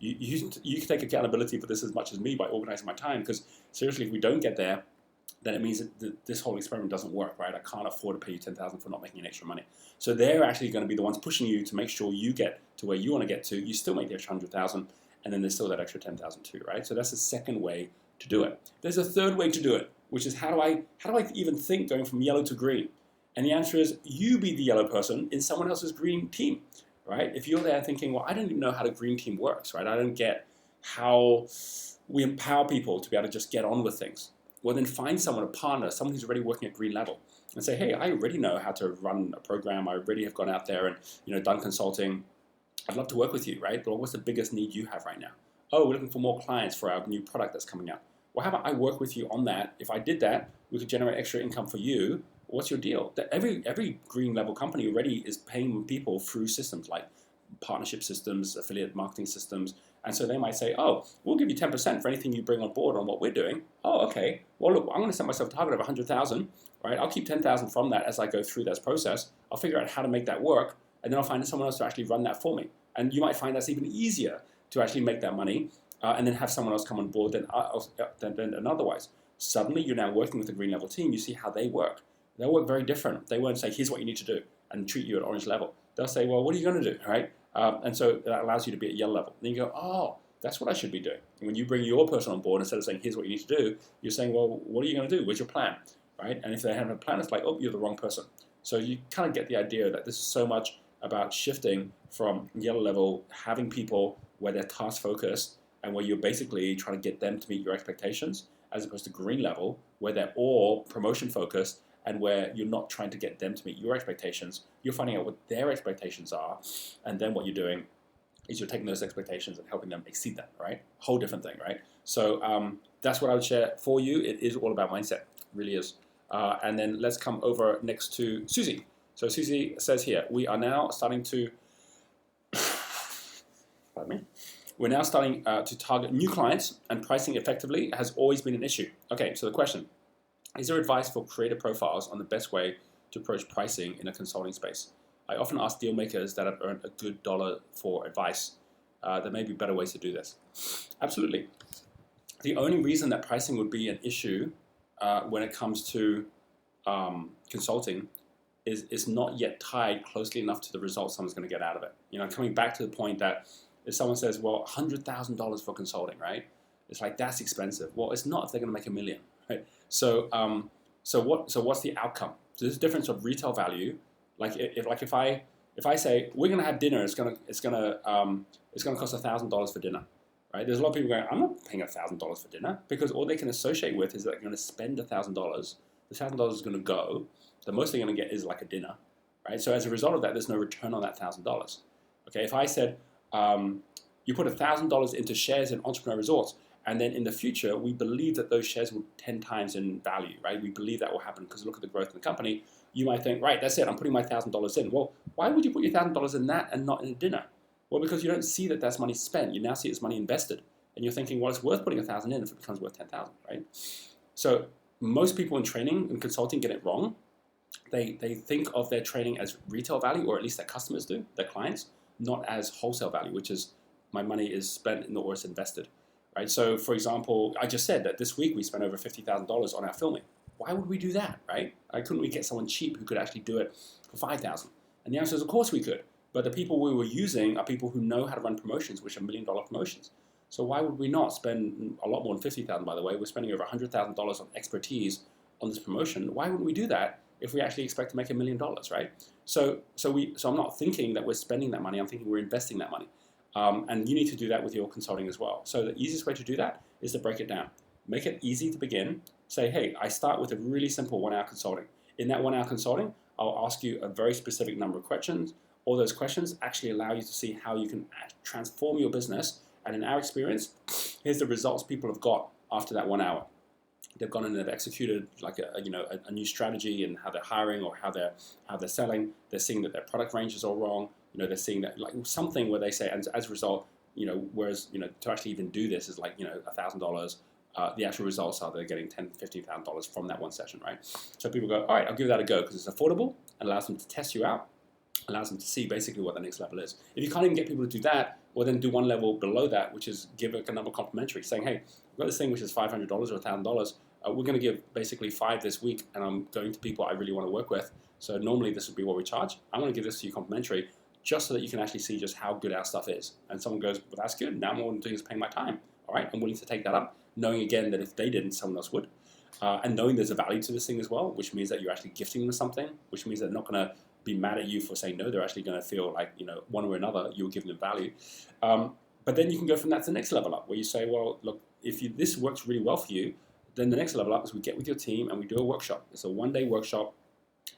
can take accountability for this as much as me by organizing my time. Because seriously, if we don't get there, then it means that this whole experiment doesn't work, right? I can't afford to pay you 10,000 for not making any extra money. So they're actually going to be the ones pushing you to make sure you get to where you want to get to. You still make the extra 100,000, and then there's still that extra 10,000 too, right? So that's the second way to do it. There's a third way to do it, which is how do I even think going from yellow to green? And the answer is you be the yellow person in someone else's green team, right? If you're there thinking, well, I don't even know how the green team works, right? I don't get how we empower people to be able to just get on with things. Well, then find someone, a partner, someone who's already working at green level, and say, hey, I already know how to run a program. I already have gone out there and done consulting. I'd love to work with you, right? But what's the biggest need you have right now? Oh, we're looking for more clients for our new product that's coming out. Well, how about I work with you on that? If I did that, we could generate extra income for you. What's your deal? Every green level company already is paying people through systems like partnership systems, affiliate marketing systems. And so they might say, oh, we'll give you 10% for anything you bring on board on what we're doing. Oh, okay. Well, look, I'm going to set myself a target of 100,000, right? I'll keep 10,000 from that as I go through this process. I'll figure out how to make that work, and then I'll find someone else to actually run that for me. And you might find that's even easier to actually make that money and then have someone else come on board than otherwise. Suddenly, you're now working with a green level team. You see how they work. They'll work very different. They won't say, here's what you need to do, and treat you at orange level. They'll say, well, what are you going to do, right? And so that allows you to be at yellow level. Then you go, oh, that's what I should be doing. And when you bring your person on board, instead of saying, here's what you need to do, you're saying, well, what are you going to do? Where's your plan, right? And if they have a plan, it's like, oh, you're the wrong person. So you kind of get the idea that this is so much about shifting from yellow level, having people where they're task focused and where you're basically trying to get them to meet your expectations, as opposed to green level, where they're all promotion focused and where you're not trying to get them to meet your expectations. You're finding out what their expectations are, and then what you're doing is you're taking those expectations and helping them exceed them, right? Whole different thing, right? So that's what I would share for you. It is all about mindset, it really is. And then let's come over next to Susie. So Susie says here, we are now starting to, pardon me, we're now starting to target new clients, and pricing effectively has always been an issue. Okay, so the question, is there advice for creator profiles on the best way to approach pricing in a consulting space? I often ask deal makers that have earned a good dollar for advice. There may be better ways to do this. Absolutely. The only reason that pricing would be an issue when it comes to consulting is it's not yet tied closely enough to the results someone's going to get out of it. Coming back to the point that if someone says, well, $100,000 for consulting, right? It's like, that's expensive. Well, it's not if they're going to make $1 million, right? So what's the outcome? So there's a difference of retail value. Like if I say we're going to have dinner, it's gonna cost $1,000 for dinner, right? There's a lot of people going, I'm not paying $1,000 for dinner, because all they can associate with is that they're going to spend $1,000. The $1,000 is going to go. The most they're going to get is like a dinner, right? So as a result of that, there's no return on that $1,000. Okay, if I said you put $1,000 into shares in Entrepreneur Resorts, and then in the future, we believe that those shares will 10 times in value, right? We believe that will happen because look at the growth in the company. You might think, right, that's it, I'm putting my $1,000 in. Well, why would you put your $1,000 in that and not in a dinner? Well, because you don't see that that's money spent. You now see it's money invested. And you're thinking, well, it's worth putting $1,000 in if it becomes worth 10,000, right? So most people in training and consulting get it wrong. They think of their training as retail value, or at least their customers do, their clients, not as wholesale value, which is my money is spent or it's invested. Right? So, for example, I just said that this week we spent over $50,000 on our filming. Why would we do that, right? Couldn't we get someone cheap who could actually do it for $5,000? And the answer is, of course we could. But the people we were using are people who know how to run promotions, which are $1 million promotions. So why would we not spend a lot more than $50,000, by the way? We're spending over $100,000 on expertise on this promotion. Why wouldn't we do that if we actually expect to make $1 million, right? So I'm not thinking that we're spending that money. I'm thinking we're investing that money. And you need to do that with your consulting as well. So the easiest way to do that is to break it down. Make it easy to begin. Say, hey, I start with a really simple 1 hour consulting. In that 1 hour consulting, I'll ask you a very specific number of questions. All those questions actually allow you to see how you can transform your business. And in our experience, here's the results people have got after that 1 hour. They've gone and they've executed like a new strategy and how they're hiring or how they're selling. They're seeing that their product range is all wrong. They're seeing that like something where they say, and as a result, whereas to actually even do this is like $1,000. The actual results are they're getting $10,000, $15,000 from that one session, right? So people go, all right, I'll give that a go because it's affordable and allows them to test you out, allows them to see basically what the next level is. If you can't even get people to do that, well then do one level below that, which is give a number complimentary, saying, hey, I've got this thing which is $500 or $1,000. We're going to give basically 5 this week, and I'm going to people I really want to work with. So normally this would be what we charge. I'm going to give this to you complimentary, just so that you can actually see just how good our stuff is. And someone goes, well, that's good. Now all I'm doing is paying my time. All right, I'm willing to take that up, knowing again that if they didn't, someone else would. And knowing there's a value to this thing as well, which means that you're actually gifting them something, which means they're not going to be mad at you for saying no. They're actually going to feel like, one way or another, you're giving them value. But then you can go from that to the next level up, where you say, well, look, if this works really well for you, then the next level up is we get with your team and we do a workshop. It's a 1-day workshop.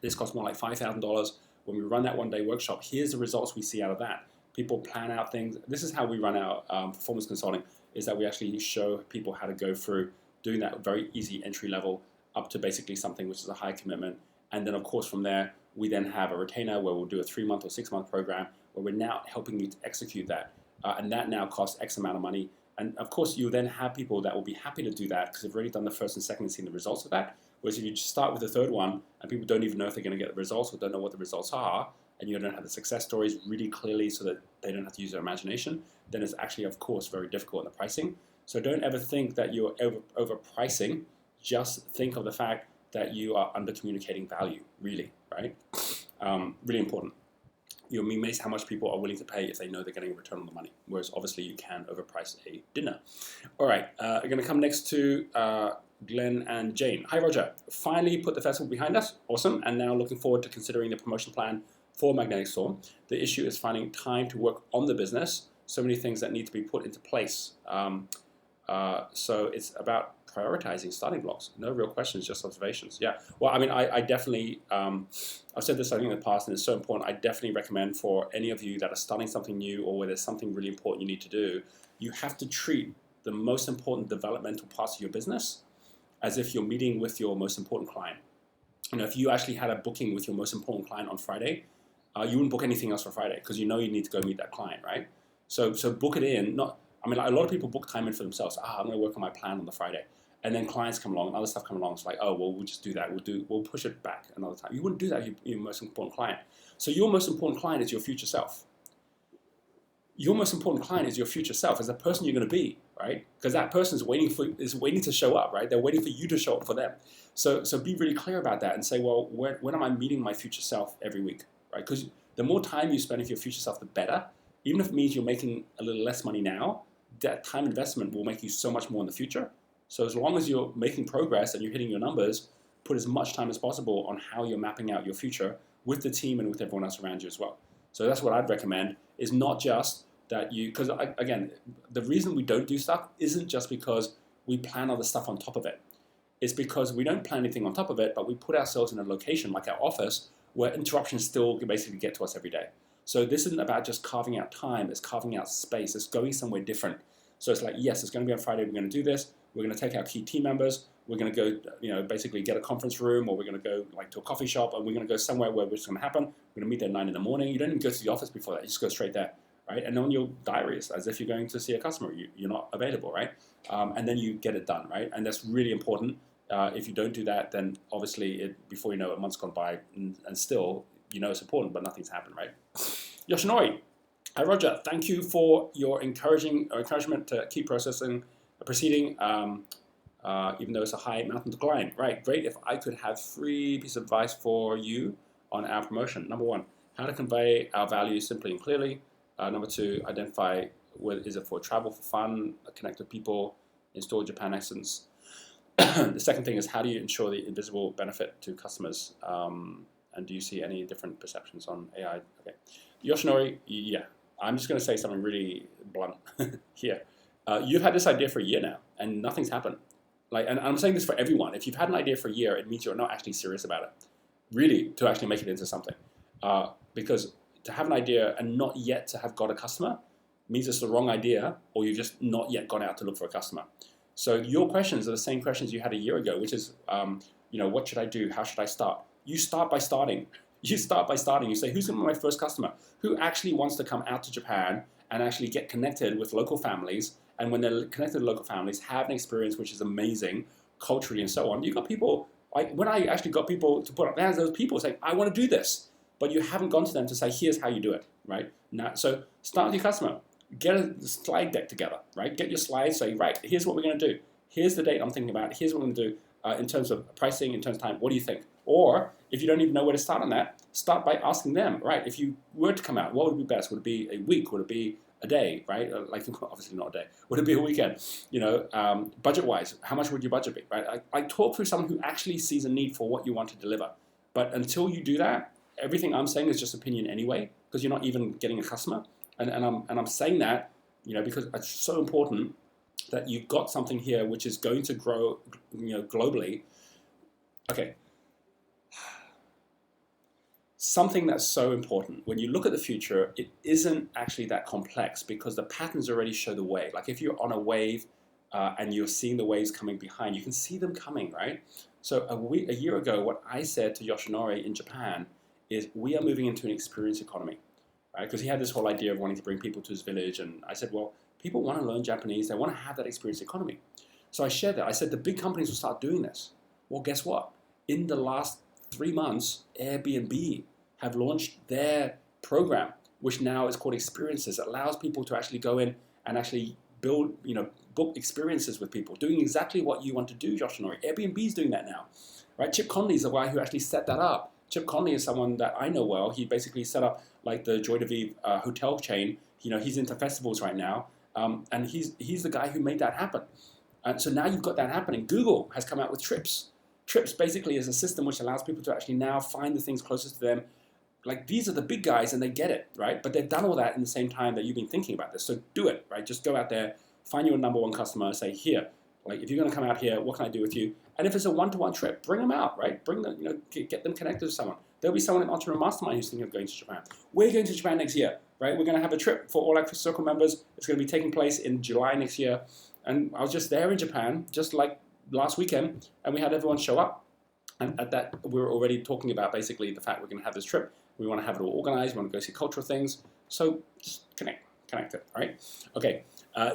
This costs more like $5,000. When we run that 1-day workshop, here's the results we see out of that. People plan out things. This is how we run our performance consulting, is that we actually show people how to go through doing that very easy entry level up to basically something which is a high commitment. And then, of course, from there, we then have a retainer where we'll do a 3-month or 6-month program where we're now helping you to execute that. And that now costs X amount of money. And of course, you then have people that will be happy to do that because they've already done the first and second and seen the results of that. Whereas if you just start with the third one and people don't even know if they're going to get the results or don't know what the results are, and you don't have the success stories really clearly so that they don't have to use their imagination, then it's actually, of course, very difficult in the pricing. So don't ever think that you're overpricing. Just think of the fact that you are under-communicating value, really, right? Really important. You're amazed how much people are willing to pay if they know they're getting a return on the money, whereas obviously you can overprice a dinner. All right, I'm going to come next to Glenn and Jane. Hi, Roger. Finally put the festival behind us. Awesome. And now looking forward to considering the promotion plan for Magnetic Storm. The issue is finding time to work on the business. So many things that need to be put into place. So it's about prioritizing starting blocks. No real questions, just observations. Yeah. Well, I mean, I definitely, I've said this I think in the past, and it's so important. I definitely recommend for any of you that are starting something new or where there's something really important you need to do, you have to treat the most important developmental parts of your business as if you're meeting with your most important client. If you actually had a booking with your most important client on Friday, you wouldn't book anything else for Friday because you know you need to go meet that client, right? So book it in. A lot of people book time in for themselves. I'm going to work on my plan on the Friday. And then clients come along and other stuff come along. It's like, oh, well, we'll just do that. We'll push it back another time. You wouldn't do that if you're your most important client. So your most important client is your future self. Your most important client is your future self, is the person you're going to be, right? Because that person is waiting to show up, right? They're waiting for you to show up for them. So be really clear about that and say, well, when am I meeting my future self every week, right? Because the more time you spend with your future self, the better. Even if it means you're making a little less money now, that time investment will make you so much more in the future. So as long as you're making progress and you're hitting your numbers, put as much time as possible on how you're mapping out your future with the team and with everyone else around you as well. So that's what I'd recommend, is not just that because again, the reason we don't do stuff isn't just because we plan other stuff on top of it. It's because we don't plan anything on top of it, but we put ourselves in a location like our office where interruptions still basically get to us every day. So this isn't about just carving out time, it's carving out space, it's going somewhere different. So it's like, yes, it's going to be on Friday, we're going to do this, we're going to take our key team members, we're going to go, basically get a conference room, or we're going to go like to a coffee shop, and we're going to go somewhere where it's going to happen. We're going to meet there at 9 in the morning. You don't even go to the office before that, you just go straight there, right? And on your diaries, as if you're going to see a customer, you're not available, right? And then you get it done, right? And that's really important. If you don't do that, then obviously before you know it, a month's gone by, and still, it's important, but nothing's happened, right? Yoshinori, hi Roger, thank you for your encouragement to keep proceeding, even though it's a high mountain to climb. Right, great. If I could have 3 pieces of advice for you on our promotion. Number 1, how to convey our values simply and clearly. Number 2, identify whether is it for travel, for fun, connect with people, install Japan essence. The second thing is, how do you ensure the invisible benefit to customers? And do you see any different perceptions on AI? Okay, Yoshinori, yeah. I'm just going to say something really blunt here. You've had this idea for a year now, and nothing's happened. And I'm saying this for everyone. If you've had an idea for a year, it means you're not actually serious about it, really, to actually make it into something. Because to have an idea and not yet to have got a customer means it's the wrong idea, or you've just not yet gone out to look for a customer. So your questions are the same questions you had a year ago, which is, what should I do? How should I start? You start by starting. You start by starting. You say, who's going to be my first customer? Who actually wants to come out to Japan and actually get connected with local families? And when they're connected to local families, have an experience which is amazing, culturally and so on. You've got people, like when I actually got people to put up hands, those people saying, I want to do this. But you haven't gone to them to say, here's how you do it, right? Now, so start with your customer. Get a slide deck together, right? Get your slides, say, right, here's what we're going to do. Here's the date I'm thinking about. Here's what we're going to do in terms of pricing, in terms of time. What do you think? Or if you don't even know where to start on that, start by asking them, right? If you were to come out, what would be best? Would it be a week? Would it be a day, right? Obviously not a day. Would it be a weekend? Budget-wise, how much would your budget be, right? I talk through someone who actually sees a need for what you want to deliver. But until you do that, everything I'm saying is just opinion anyway, because you're not even getting a customer. And I'm saying that, because it's so important that you've got something here which is going to grow, globally. Okay. Something that's so important. When you look at the future, it isn't actually that complex because the patterns already show the way. Like if you're on a wave and you're seeing the waves coming behind, you can see them coming, right? So a year ago, what I said to Yoshinori in Japan is we are moving into an experience economy. Right? Because he had this whole idea of wanting to bring people to his village, and I said, well, people want to learn Japanese, they want to have that experience economy. So I shared that. I said the big companies will start doing this. Well, guess what? In the last 3 months, Airbnb have launched their program, which now is called Experiences. It allows people to actually go in and actually build, book experiences with people, doing exactly what you want to do, Yoshinori. Airbnb is doing that now, right? Chip Conley is the guy who actually set that up. Chip Conley is someone that I know well. He basically set up like the Joy de Vivre hotel chain. He's into festivals right now, and he's the guy who made that happen. And so now you've got that happening. Google has come out with Trips. Trips basically is a system which allows people to actually now find the things closest to them. Like these are the big guys and they get it, right? But they've done all that in the same time that you've been thinking about this. So do it, right? Just go out there, find your number one customer, say, here, like if you're going to come out here, what can I do with you? And if it's a one-to-one trip, bring them out, right? Bring them, get them connected to someone. There'll be someone in Entrepreneur Mastermind who's thinking of going to Japan. We're going to Japan next year, right? We're going to have a trip for all our Circle members. It's going to be taking place in July next year. And I was just there in Japan, just like last weekend, and we had everyone show up. And at that, we were already talking about basically the fact we're going to have this trip. We want to have it all organized. We want to go see cultural things. So just connect it, all right? Okay,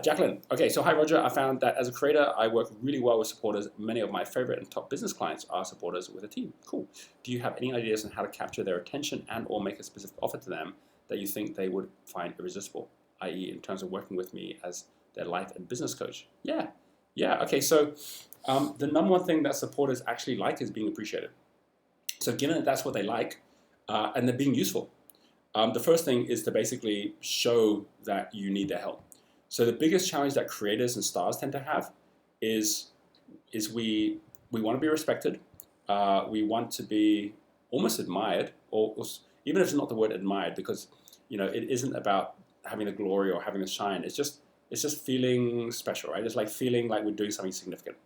Jacqueline. Okay, so hi, Roger. I found that as a creator, I work really well with supporters. Many of my favorite and top business clients are supporters with a team. Cool. Do you have any ideas on how to capture their attention and or make a specific offer to them that you think they would find irresistible, i.e. in terms of working with me as their life and business coach? Yeah. Okay, so the number one thing that supporters actually like is being appreciated. So given that that's what they like, and they're being useful, the first thing is to basically show that you need their help. So the biggest challenge that creators and stars tend to have is we want to be respected, we want to be almost admired, or even if it's not the word admired, because it isn't about having the glory or having the shine. It's just feeling special, right? It's like feeling like we're doing something significant.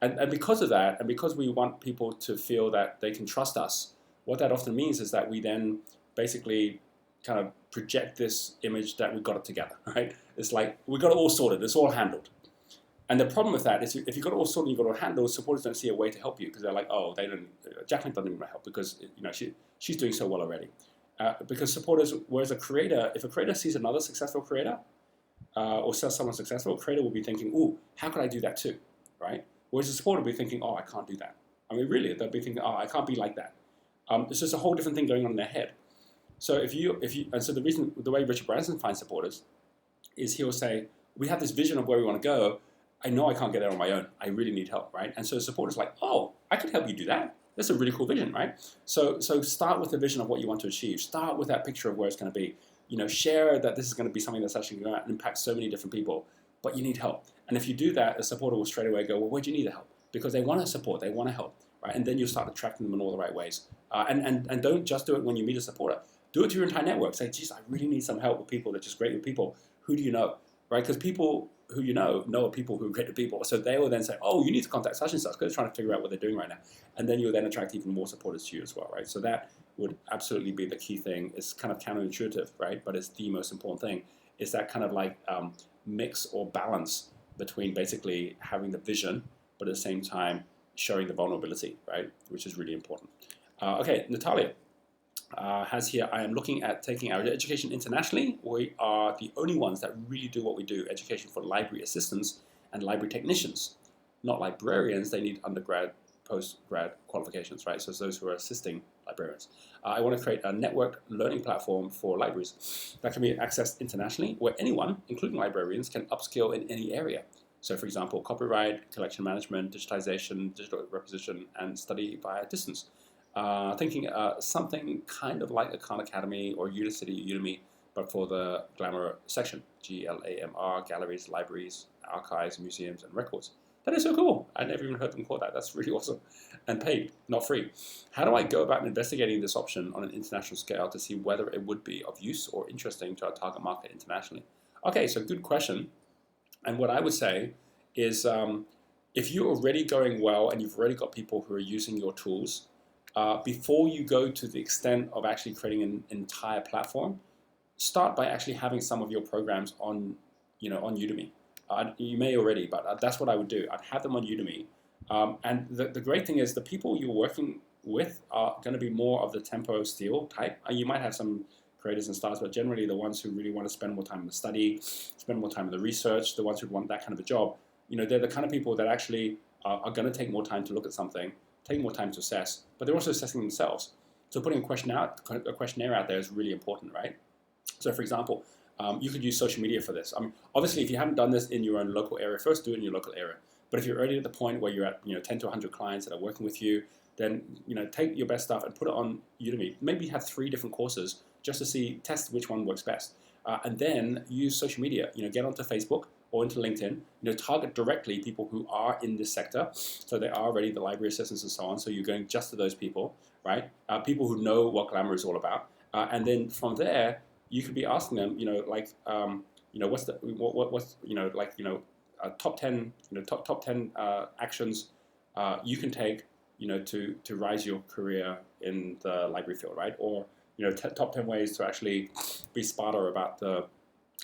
And because of that, and because we want people to feel that they can trust us, what that often means is that we then basically kind of project this image that we've got it together, right? It's like we've got it all sorted, it's all handled. And the problem with that is if you've got it all sorted and you've got it all handled, supporters don't see a way to help you because they're like, oh, Jacqueline doesn't even help because she's doing so well already. Because supporters, whereas if a creator sees another successful creator or sees someone successful, a creator will be thinking, ooh, how could I do that too, right? Whereas a supporter will be thinking, oh, I can't do that. I mean, really, they'll be thinking, oh, I can't be like that. It's just a whole different thing going on in their head. So and so the way Richard Branson finds supporters is he'll say, we have this vision of where we want to go. I know I can't get there on my own. I really need help, right? And so the supporter's like, oh, I could help you do that. That's a really cool vision, right? So start with the vision of what you want to achieve. Start with that picture of where it's going to be. Share that this is going to be something that's actually going to impact so many different people, but you need help. And if you do that, the supporter will straight away go, well, where do you need the help? Because they want to support, they want to help, right? And then you'll start attracting them in all the right ways. And don't just do it when you meet a supporter. Do it to your entire network. Say, geez, I really need some help with people. They're just great with people. Who do you know, right? Because people who you know people who are great with people. So they will then say, oh, you need to contact such and such because they're trying to figure out what they're doing right now. And then you'll then attract even more supporters to you as well, right? So that would absolutely be the key thing. It's kind of counterintuitive, right? But it's the most important thing. Is that kind of like mix or balance between basically having the vision, but at the same time showing the vulnerability, right? Which is really important. Okay, Natalia has here, I am looking at taking our education internationally. We are the only ones that really do what we do, education for library assistants and library technicians. Not librarians, they need undergrad, postgrad qualifications, right? So it's those who are assisting librarians. I want to create a networked learning platform for libraries that can be accessed internationally, where anyone, including librarians, can upskill in any area. So for example, copyright, collection management, digitization, digital reposition, and study via distance. Thinking something kind of like a Khan Academy or Udemy, but for the glamour section, GLAMR, galleries, libraries, archives, museums, and records. That is so cool. I never even heard them call that. That's really awesome. And paid, not free. How do I go about investigating this option on an international scale to see whether it would be of use or interesting to our target market internationally? Okay, so good question. And what I would say is if you're already going well and you've already got people who are using your tools, before you go to the extent of actually creating an entire platform, start by actually having some of your programs on Udemy. You may already, but that's what I would do. I'd have them on Udemy. And the great thing is the people you're working with are going to be more of the tempo steel type. You might have some creators and stars, but generally the ones who really want to spend more time in the study, spend more time in the research, the ones who want that kind of a job, they're the kind of people that actually are going to take more time to look at something, take more time to assess, but they're also assessing themselves. So putting a questionnaire out there is really important, right? So for example, you could use social media for this. Obviously, if you haven't done this in your own local area, first do it in your local area. But if you're already at the point where you're at 10 to 100 clients that are working with you, then take your best stuff and put it on Udemy. Maybe have 3 different courses just to test which one works best. And then use social media. Get onto Facebook or into LinkedIn. Target directly people who are in this sector, so they are already the library assistants and so on. So you're going just to those people, right? People who know what glamour is all about. And then from there, you could be asking them, top 10, top 10 actions you can take, to rise your career in the library field, right? Or top 10 ways to actually be smarter about the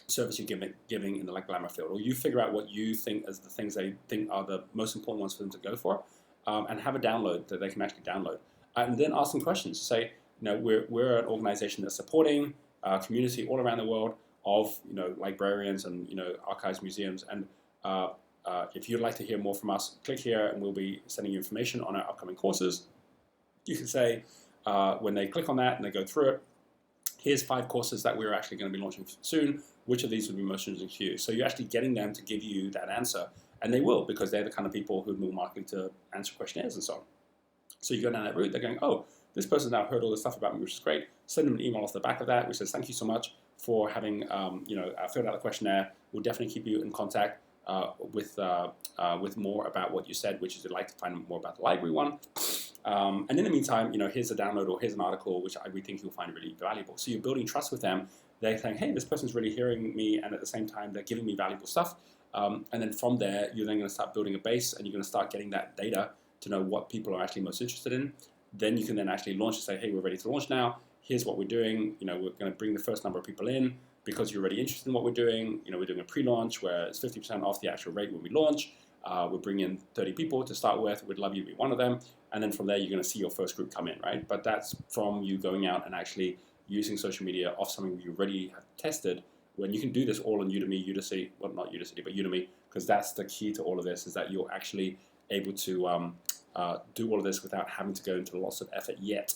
service you're giving in the glamour field. Or you figure out what you think as the things they think are the most important ones for them to go for, and have a download that they can actually download, and then ask them questions. Say, we're an organization that's supporting community all around the world of librarians and archives, museums, and if you'd like to hear more from us, click here and we'll be sending you information on our upcoming courses. You can say when they click on that and they go through it, here's 5 courses that we're actually going to be launching soon. Which of these would be most interesting to you? So you're actually getting them to give you that answer, and they will, because they're the kind of people who are more likely to answer questionnaires and so on. So you go down that route, they're going, oh, this person's now heard all this stuff about me, which is great. Send them an email off the back of that, which says, thank you so much for having filled out the questionnaire. We'll definitely keep you in contact with more about what you said, which is you'd like to find more about the library one. And in the meantime, here's a download or here's an article which we think you'll find really valuable. So you're building trust with them. They're saying, hey, this person's really hearing me, and at the same time, they're giving me valuable stuff. And then from there, you're then going to start building a base, and you're going to start getting that data to know what people are actually most interested in. Then you can then actually launch and say, hey, we're ready to launch now. Here's what we're doing. We're going to bring the first number of people in because you're already interested in what we're doing. We're doing a pre-launch where it's 50% off the actual rate when we launch. We'll bring in 30 people to start with. We'd love you to be one of them. And then from there, you're going to see your first group come in, right? But that's from you going out and actually using social media off something you already have tested, when you can do this all on Udemy, well, not Udacity, but Udemy, because that's the key to all of this, is that you're actually able to do all of this without having to go into lots of effort yet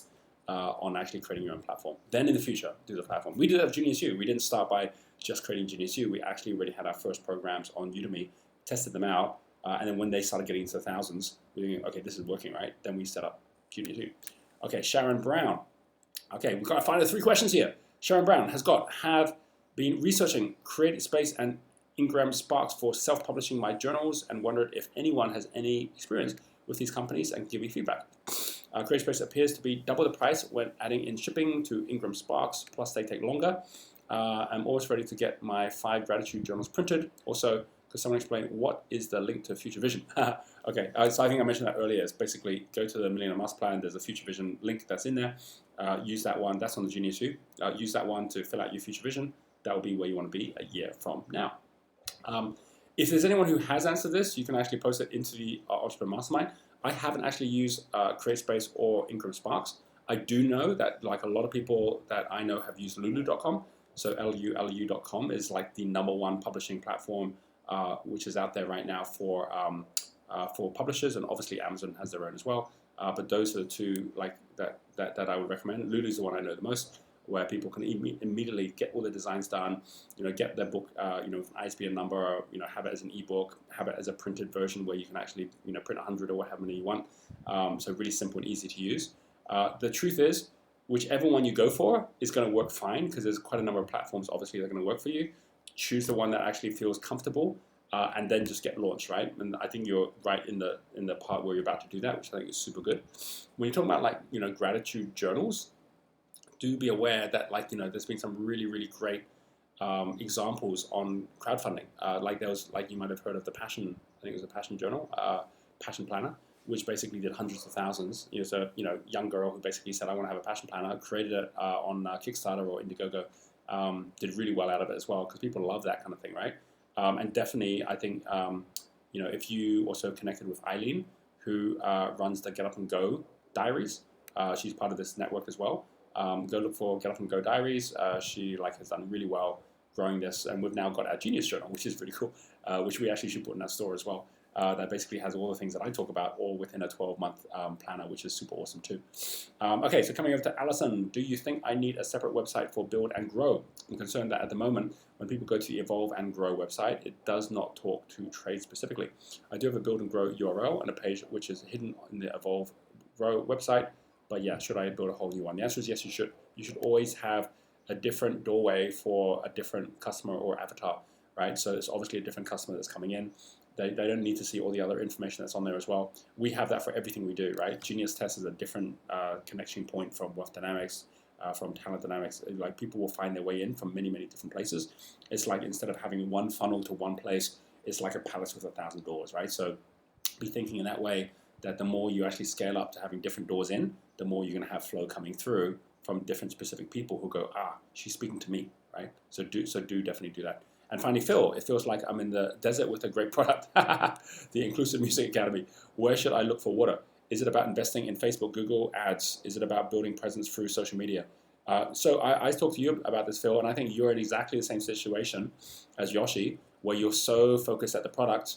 on actually creating your own platform. Then in the future, do the platform. We did that with Genius U. We didn't start by just creating Genius U. We actually already had our first programs on Udemy, tested them out, and then when they started getting into the thousands, we were thinking, okay, this is working, right? Then we set up Genius U. Okay, Sharon Brown. Okay, we've got to find the 3 questions here. Sharon Brown have been researching creative space and Ingram Sparks for self-publishing my journals, and wondered if anyone has any experience with these companies and give me feedback. CreateSpace appears to be double the price when adding in shipping to Ingram Sparks, plus they take longer. I'm always ready to get my 5 gratitude journals printed. Also, could someone explain what is the link to Future Vision? Okay, so I think I mentioned that earlier. It's basically go to the Millionaire Master Plan. There's a Future Vision link that's in there. Use that one. That's on the Genius U. Use that one to fill out your Future Vision. That will be where you want to be a year from now. If there's anyone who has answered this, you can actually post it into the Entrepreneur Mastermind. I haven't actually used CreateSpace or Ingram Sparks. I do know that like a lot of people that I know have used lulu.com. So lulu.com is like the #1 publishing platform which is out there right now for publishers, and obviously Amazon has their own as well. But those are the two like that I would recommend. Lulu is the one I know the most, where people can immediately get all the designs done, get their book, ISBN number, have it as an ebook, have it as a printed version where you can actually, print 100 or whatever many you want. So really simple and easy to use. The truth is, whichever one you go for is going to work fine, because there's quite a number of platforms obviously that are going to work for you. Choose the one that actually feels comfortable, and then just get launched, right? And I think you're right in the part where you're about to do that, which I think is super good. When you're talking about like gratitude journals, do be aware that there's been some really, really great examples on crowdfunding. Like there was, like you might have heard of the Passion, I think it was the Passion Journal, Passion Planner, which basically did hundreds of thousands. It was a young girl who basically said, I want to have a passion planner, created it on Kickstarter or Indiegogo, did really well out of it as well, because people love that kind of thing, right? And definitely, I think, if you also connected with Eileen, who runs the Get Up and Go Diaries, she's part of this network as well. Go look for Get Up and Go Diaries. She has done really well growing this, and we've now got our Genius Journal, which is really cool, which we actually should put in our store as well. That basically has all the things that I talk about, all within a 12-month planner, which is super awesome too. Okay, so coming over to Allison, do you think I need a separate website for Build and Grow? I'm concerned that at the moment, when people go to the Evolve and Grow website, it does not talk to trade specifically. I do have a Build and Grow URL and a page which is hidden in the Evolve Grow website, but yeah, should I build a whole new one? The answer is yes, you should. You should always have a different doorway for a different customer or avatar, right? So it's obviously a different customer that's coming in. They don't need to see all the other information that's on there as well. We have that for everything we do, right? Genius Test is a different connection point from Wealth Dynamics, from Talent Dynamics. Like people will find their way in from many, many different places. It's like instead of having one funnel to one place, it's like a palace with 1,000 doors, right? So be thinking in that way, that the more you actually scale up to having different doors in, the more you're going to have flow coming through from different specific people who go, she's speaking to me, right? So do definitely do that. And finally, Phil, it feels like I'm in the desert with a great product. The Inclusive Music Academy. Where should I look for water? Is it about investing in Facebook, Google ads? Is it about building presence through social media? So I talked to you about this, Phil, and I think you're in exactly the same situation as Yoshi, where you're so focused at the product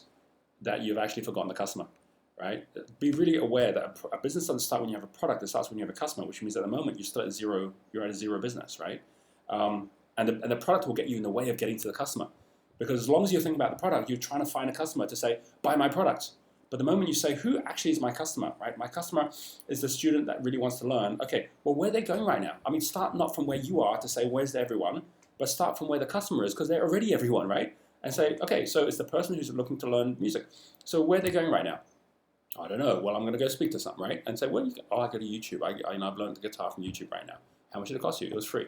that you've actually forgotten the customer, right? Be really aware that a business doesn't start when you have a product, it starts when you have a customer, which means at the moment you're still at zero, you're at a zero business, right? And the product will get you in the way of getting to the customer. Because as long as you're thinking about the product, you're trying to find a customer to say, buy my product. But the moment you say, who actually is my customer, right? My customer is the student that really wants to learn. Okay, well, where are they going right now? I mean, start not from where you are to say, where's everyone? But start from where the customer is, because they're already everyone, right? And say, okay, so it's the person who's looking to learn music. So where are they going right now? I don't know. Well, I'm going to go speak to some, right? And say, where you go? Oh, I go to YouTube. I've learned the guitar from YouTube right now. How much did it cost you? It was free.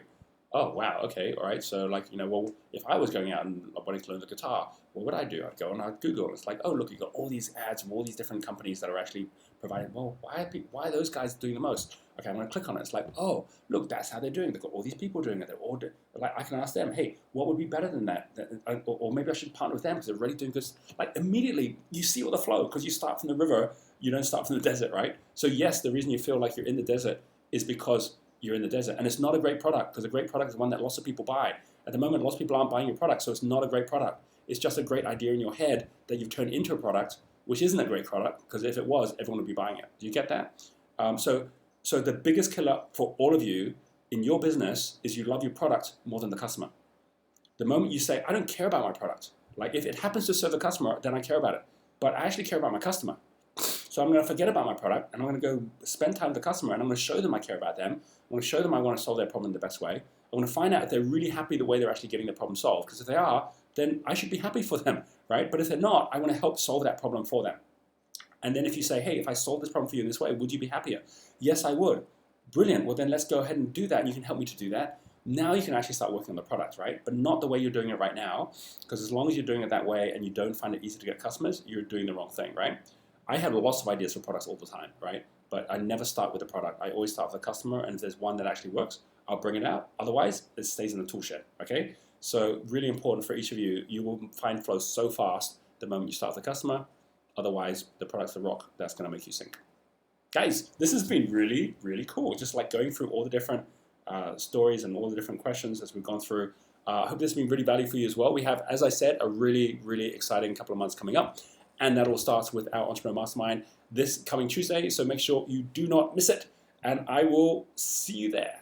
Oh, wow, okay, all right. So, well, if I was going out and wanting to learn the guitar, what would I do? I'd go and I'd Google. It's like, oh, look, you've got all these ads from all these different companies that are actually providing, well, why are those guys doing the most? Okay, I'm going to click on it. It's like, oh, look, that's how they're doing it. They've got all these people doing it. They're all I can ask them, hey, what would be better than that? Or maybe I should partner with them because they're already doing this. Immediately, you see all the flow because you start from the river. You don't start from the desert, right? So, yes, the reason you feel like you're in the desert is because you're in the desert. And it's not a great product, because a great product is one that lots of people buy. At the moment, lots of people aren't buying your product, so it's not a great product. It's just a great idea in your head that you've turned into a product, which isn't a great product, because if it was, everyone would be buying it. Do you get that? So the biggest killer for all of you in your business is you love your product more than the customer. The moment you say, I don't care about my product, like if it happens to serve the customer, then I care about it. But I actually care about my customer. So I'm going to forget about my product, and I'm going to go spend time with the customer, and I'm going to show them I care about them. I'm going to show them I want to solve their problem the best way. I want to find out if they're really happy the way they're actually getting their problem solved. Because if they are, then I should be happy for them, right? But if they're not, I want to help solve that problem for them. And then if you say, hey, if I solve this problem for you in this way, would you be happier? Yes, I would. Brilliant. Well, then let's go ahead and do that. And you can help me to do that. Now you can actually start working on the product, right? But not the way you're doing it right now, because as long as you're doing it that way and you don't find it easy to get customers, you're doing the wrong thing, right? I have lots of ideas for products all the time, right? But I never start with the product. I always start with the customer, and if there's one that actually works, I'll bring it out. Otherwise, it stays in the tool shed, okay? So really important for each of you. You will find flow so fast the moment you start with the customer. Otherwise, the product's the rock that's going to make you sink. Guys, this has been really, really cool. Just like going through all the different stories and all the different questions as we've gone through. I hope this has been really valuable for you as well. We have, as I said, a really, really exciting couple of months coming up. And that all starts with our Entrepreneur Mastermind this coming Tuesday. So make sure you do not miss it. And I will see you there.